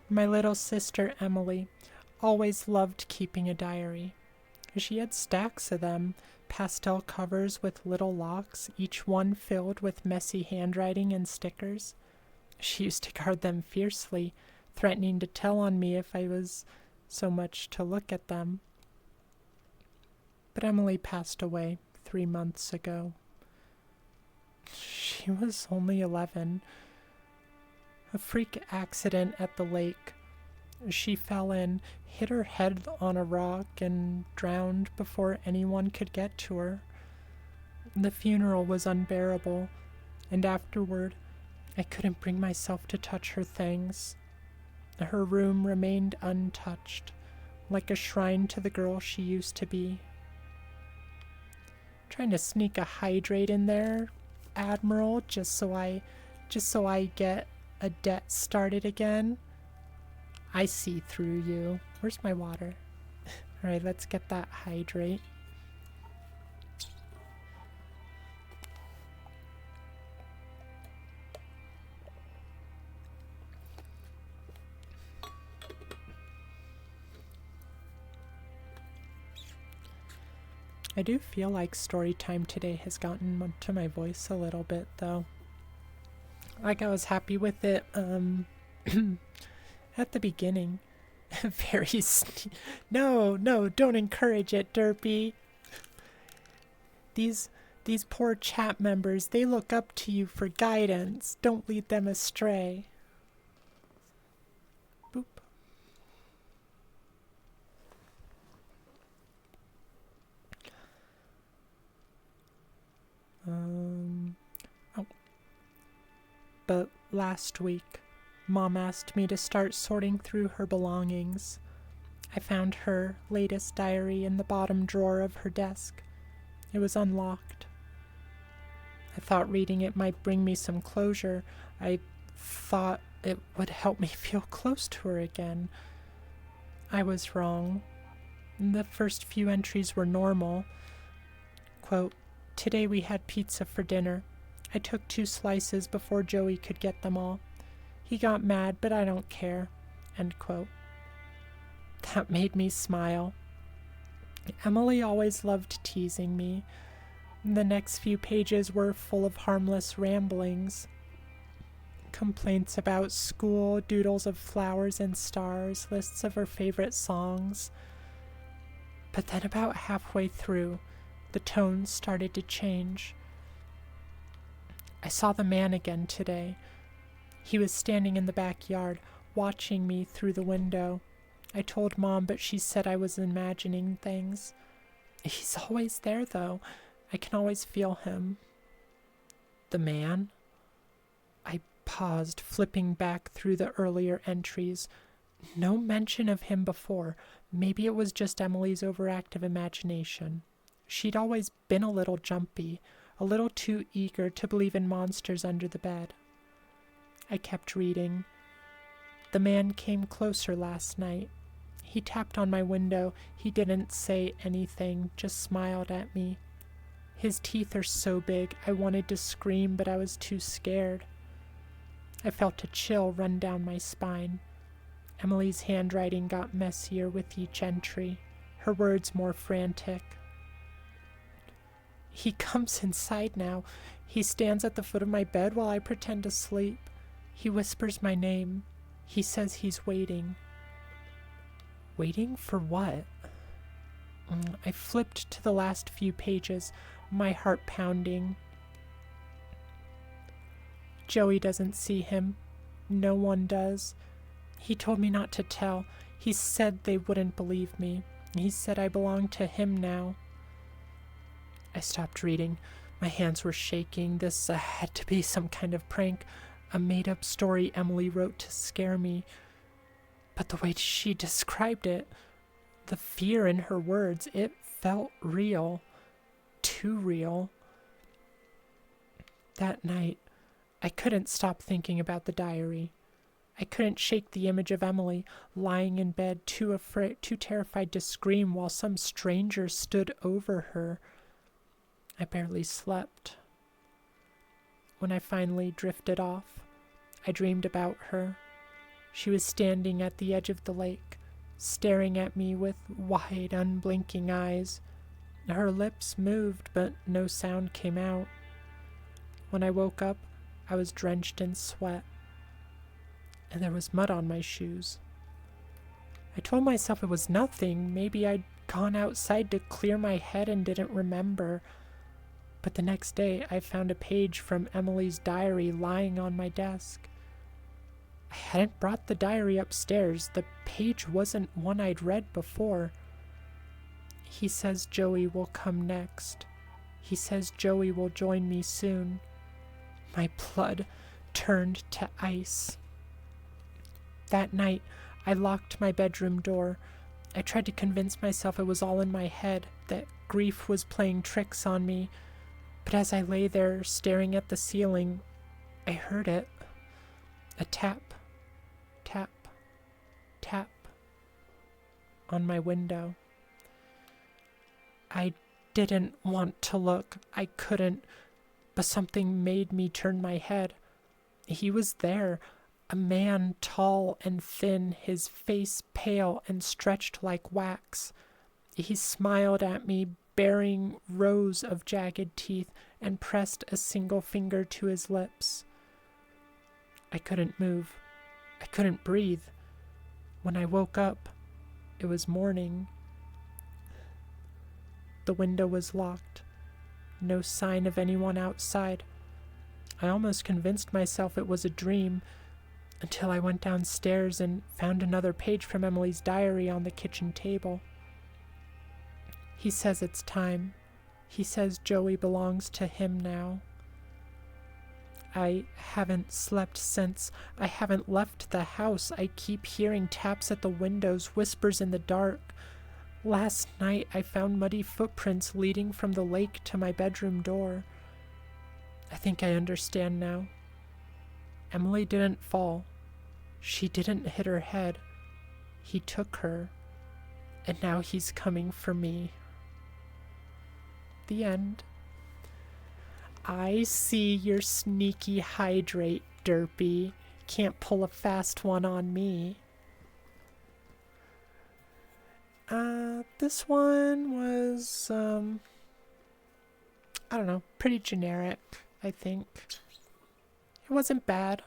My little sister Emily always loved keeping a diary. She had stacks of them, pastel covers with little locks, each one filled with messy handwriting and stickers. She used to guard them fiercely, threatening to tell on me if I was so much to look at them. But Emily passed away 3 months ago. She was only 11. A freak accident at the lake. She fell in, hit her head on a rock, and drowned before anyone could get to her. The funeral was unbearable, and afterward, I couldn't bring myself to touch her things. Her room remained untouched, like a shrine to the girl she used to be. Trying to sneak a hydrate in there, Admiral, just so I get a debt started again. I see through you. Where's my water? Alright, let's get that hydrate. I do feel like story time today has gotten to my voice a little bit, though. Like, I was happy with it at the beginning. No, don't encourage it, Derpy. These poor chat members, they look up to you for guidance. Don't lead them astray. Boop. Oh. But last week, Mom asked me to start sorting through her belongings. I found her latest diary in the bottom drawer of her desk. It was unlocked. I thought reading it might bring me some closure. I thought it would help me feel close to her again. I was wrong. The first few entries were normal. Quote, "Today we had pizza for dinner. I took 2 slices before Joey could get them all. He got mad, but I don't care." End quote. That made me smile. Emily always loved teasing me. The next few pages were full of harmless ramblings. Complaints about school, doodles of flowers and stars, lists of her favorite songs. But then about halfway through, the tone started to change. I saw the man again today. He was standing in the backyard, watching me through the window. I told Mom, but she said I was imagining things. He's always there, though. I can always feel him. The man? I paused, flipping back through the earlier entries. No mention of him before. Maybe it was just Emily's overactive imagination. She'd always been a little jumpy, a little too eager to believe in monsters under the bed. I kept reading. The man came closer last night. He tapped on my window. He didn't say anything, just smiled at me. His teeth are so big, I wanted to scream, but I was too scared. I felt a chill run down my spine. Emily's handwriting got messier with each entry, her words more frantic. He comes inside now. He stands at the foot of my bed while I pretend to sleep. He whispers my name. He says he's waiting. Waiting for what? I flipped to the last few pages, my heart pounding. Joey doesn't see him. No one does. He told me not to tell. He said they wouldn't believe me. He said I belonged to him now. I stopped reading. My hands were shaking. This had to be some kind of prank, a made-up story Emily wrote to scare me. But the way she described it, the fear in her words, it felt real. Too real. That night, I couldn't stop thinking about the diary. I couldn't shake the image of Emily lying in bed, too terrified to scream while some stranger stood over her. I barely slept. When I finally drifted off, I dreamed about her. She was standing at the edge of the lake, staring at me with wide, unblinking eyes. Her lips moved, but no sound came out. When I woke up, I was drenched in sweat, and there was mud on my shoes. I told myself it was nothing. Maybe I'd gone outside to clear my head and didn't remember. But the next day, I found a page from Emily's diary lying on my desk. I hadn't brought the diary upstairs. The page wasn't one I'd read before. He says Joey will come next. He says Joey will join me soon. My blood turned to ice. That night, I locked my bedroom door. I tried to convince myself it was all in my head, that grief was playing tricks on me. But as I lay there staring at the ceiling, I heard it. A tap, tap, tap on my window. I didn't want to look. I couldn't, but something made me turn my head. He was there, a man tall and thin, his face pale and stretched like wax. He smiled at me, baring rows of jagged teeth, and pressed a single finger to his lips. I couldn't move. I couldn't breathe. When I woke up, it was morning. The window was locked. No sign of anyone outside. I almost convinced myself it was a dream, until I went downstairs and found another page from Emily's diary on the kitchen table. He says it's time. He says Joey belongs to him now. I haven't slept since. I haven't left the house. I keep hearing taps at the windows, whispers in the dark. Last night I found muddy footprints leading from the lake to my bedroom door. I think I understand now. Emily didn't fall. She didn't hit her head. He took her. And now he's coming for me. The end. I see your sneaky hydrate, Derpy. Can't pull a fast one on me. This one was, I don't know, pretty generic, I think. It wasn't bad.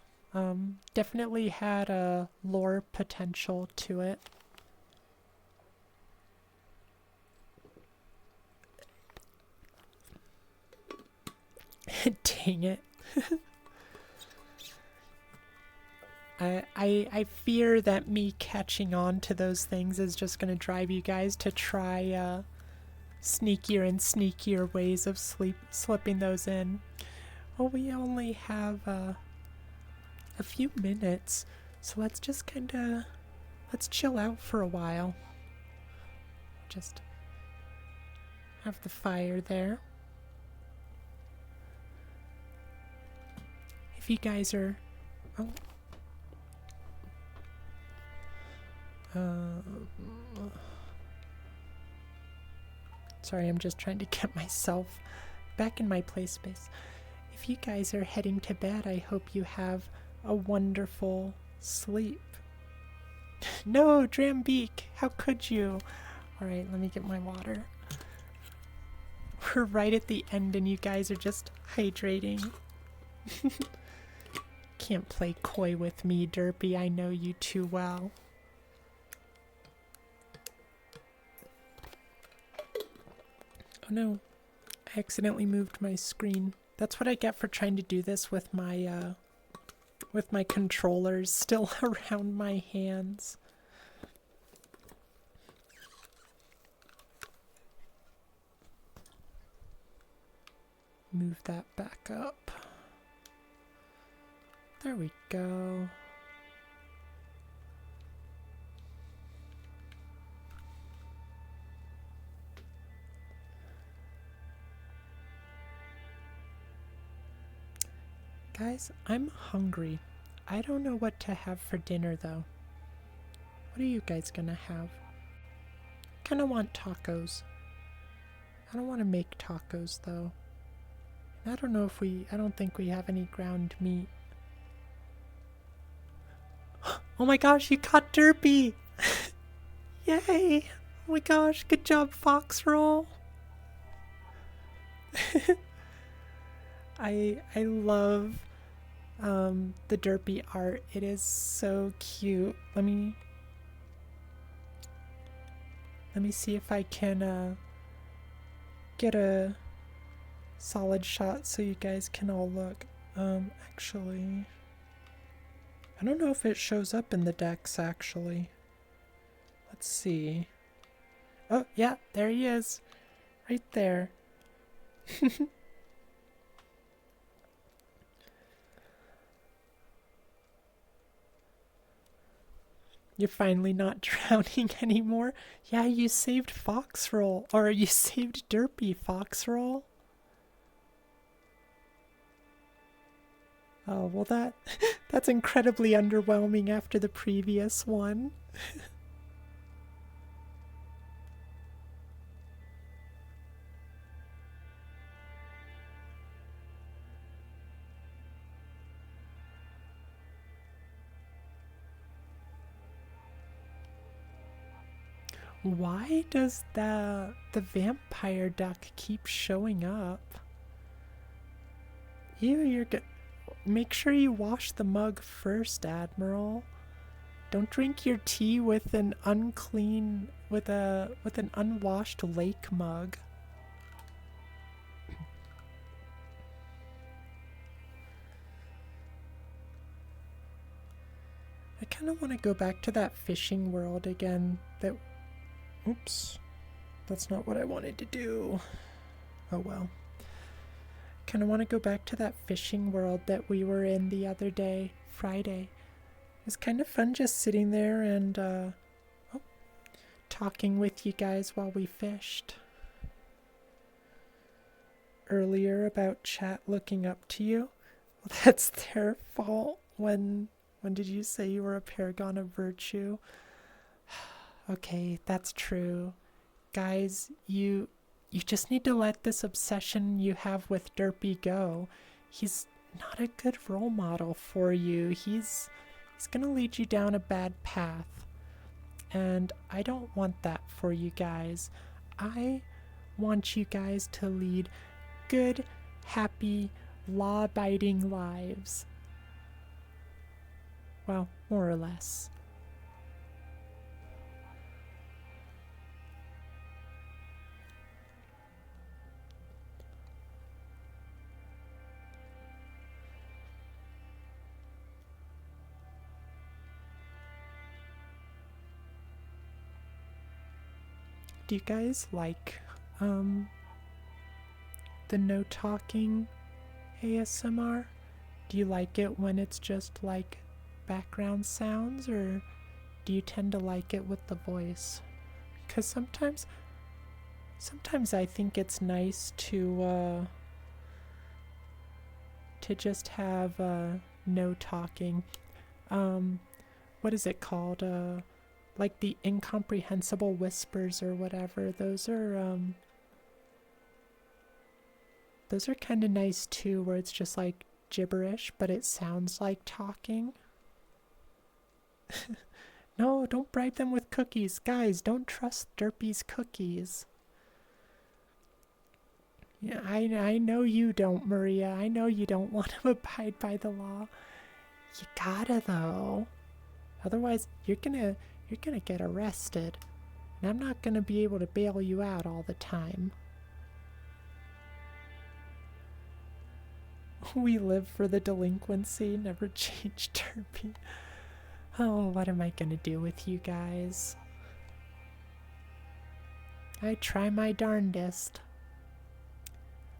Definitely had a lore potential to it. Dang it. I fear that me catching on to those things is just going to drive you guys to try sneakier and sneakier ways of slipping those in. Well, we only have a few minutes, so let's just let's chill out for a while. Just have the fire there. If you guys are... Oh. Sorry, I'm just trying to get myself back in my play space. If you guys are heading to bed, I hope you have a wonderful sleep. No, Drambeak, how could you? Alright, let me get my water. We're right at the end and you guys are just hydrating. Can't play coy with me, Derpy. I know you too well. Oh no, I accidentally moved my screen. That's what I get for trying to do this with my controllers still around my hands. Move that back up. There we go. Guys, I'm hungry. I don't know what to have for dinner though. What are you guys gonna have? Kinda want tacos. I don't want to make tacos though. I don't know if I don't think we have any ground meat. Oh my gosh, you caught Derpy! Yay! Oh my gosh, good job, Foxroll! I love the Derpy art. It is so cute. Let me see if I can get a solid shot so you guys can all look. Actually, I don't know if it shows up in the decks actually. Let's see. Oh yeah, there he is. Right there. You're finally not drowning anymore? Yeah, you saved Foxroll. Or you saved Derpy, Foxroll. Oh, well that's incredibly underwhelming after the previous one. Why does the vampire duck keep showing up? You're good. Make sure you wash the mug first, Admiral. Don't drink your tea with an unclean, with an unwashed lake mug. I kind of want to go back to that fishing world again. Oops, that's not what I wanted to do. Oh well. Kind of want to go back to that fishing world that we were in the other day, Friday. It was kind of fun just sitting there and talking with you guys while we fished. Earlier about chat looking up to you. Well, that's their fault. When did you say you were a paragon of virtue? Okay, that's true. Guys, you just need to let this obsession you have with Derpy go. He's not a good role model for you. He's gonna lead you down a bad path. And I don't want that for you guys. I want you guys to lead good, happy, law-abiding lives. Well, more or less. Do you guys like the no talking ASMR? Do you like it when it's just like background sounds, or do you tend to like it with the voice? Because sometimes I think it's nice to just have no talking. What is it called? Like the incomprehensible whispers or whatever. Those are kind of nice too, where it's just like gibberish, but it sounds like talking. No, don't bribe them with cookies. Guys, don't trust Derpy's cookies. Yeah, I know you don't, Maria. I know you don't want to abide by the law. You gotta though. Otherwise, you're gonna get arrested. And I'm not gonna be able to bail you out all the time. We live for the delinquency, never change Derpy. Oh, what am I gonna do with you guys? I try my darndest.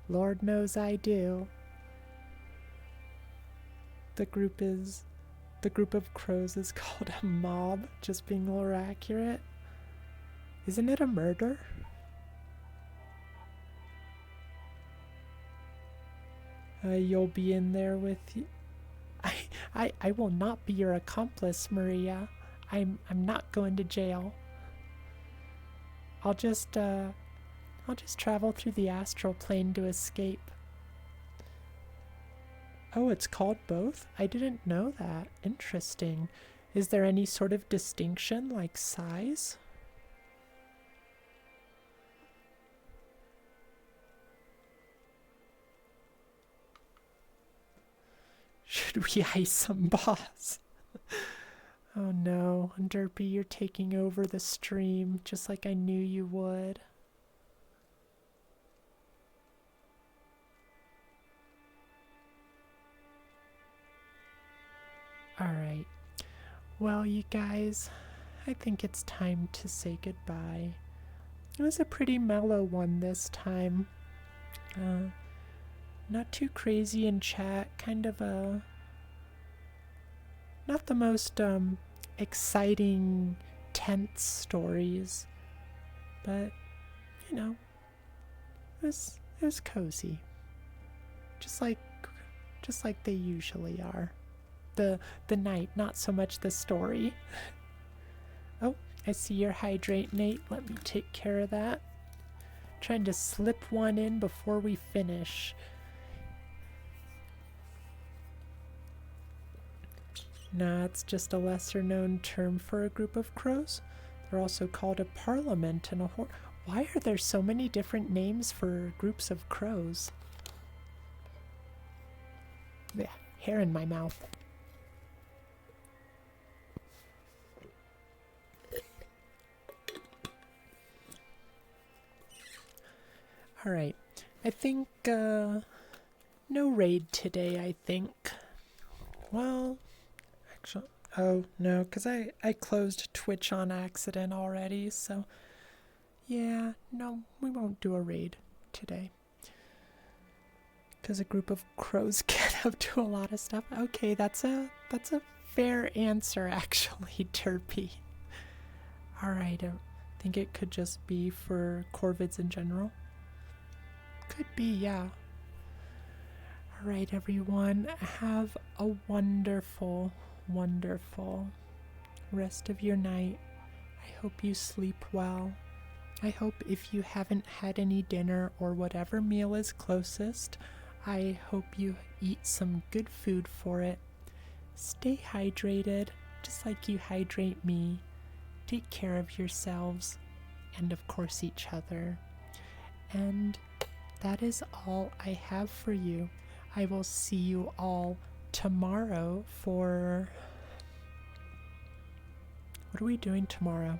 Lord knows I do. The group of crows is called a mob, just being more accurate. Isn't it a murder? You'll be in there with you. I will not be your accomplice, Maria. I'm not going to jail. I'll just travel through the astral plane to escape. Oh, it's called both? I didn't know that. Interesting. Is there any sort of distinction, like size? Should we ice some boss? Oh no, Derpy, you're taking over the stream, just like I knew you would. Alright. Well, you guys, I think it's time to say goodbye. It was a pretty mellow one this time. Not too crazy in chat, kind of not the most exciting, tense stories, but you know, it was cozy, just like they usually are. The night, not so much the story. Oh, I see your hydrate, Nate. Let me take care of that. Trying to slip one in before we finish. Nah, it's just a lesser known term for a group of crows. They're also called a parliament and a horde. Why are there so many different names for groups of crows? Yeah, hair in my mouth. Alright, I think, no raid today, I think. Well, actually, oh, no, because I closed Twitch on accident already, so, yeah, no, we won't do a raid today. Because a group of crows get up to a lot of stuff. Okay, that's a fair answer, actually, Derpy. Alright, I think it could just be for corvids in general. Could be, yeah. Alright, everyone. Have a wonderful, wonderful rest of your night. I hope you sleep well. I hope if you haven't had any dinner or whatever meal is closest, I hope you eat some good food for it. Stay hydrated, just like you hydrate me. Take care of yourselves, and of course each other. And that is all I have for you. I will see you all tomorrow for... What are we doing tomorrow?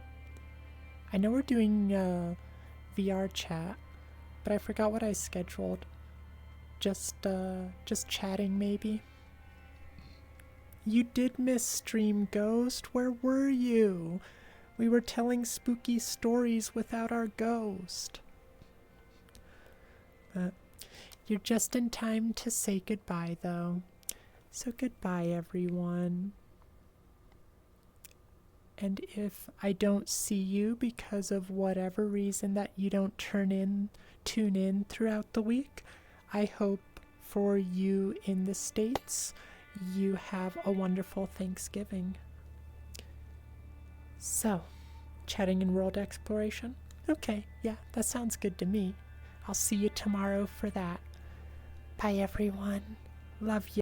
I know we're doing VR chat, but I forgot what I scheduled. Just chatting maybe. You did miss Stream Ghost. Where were you? We were telling spooky stories without our ghost. But you're just in time to say goodbye, though. So goodbye, everyone. And if I don't see you because of whatever reason that you don't tune in throughout the week, I hope for you in the States, you have a wonderful Thanksgiving. So, chatting in world exploration? Okay, yeah, that sounds good to me. I'll see you tomorrow for that. Bye, everyone. Love you.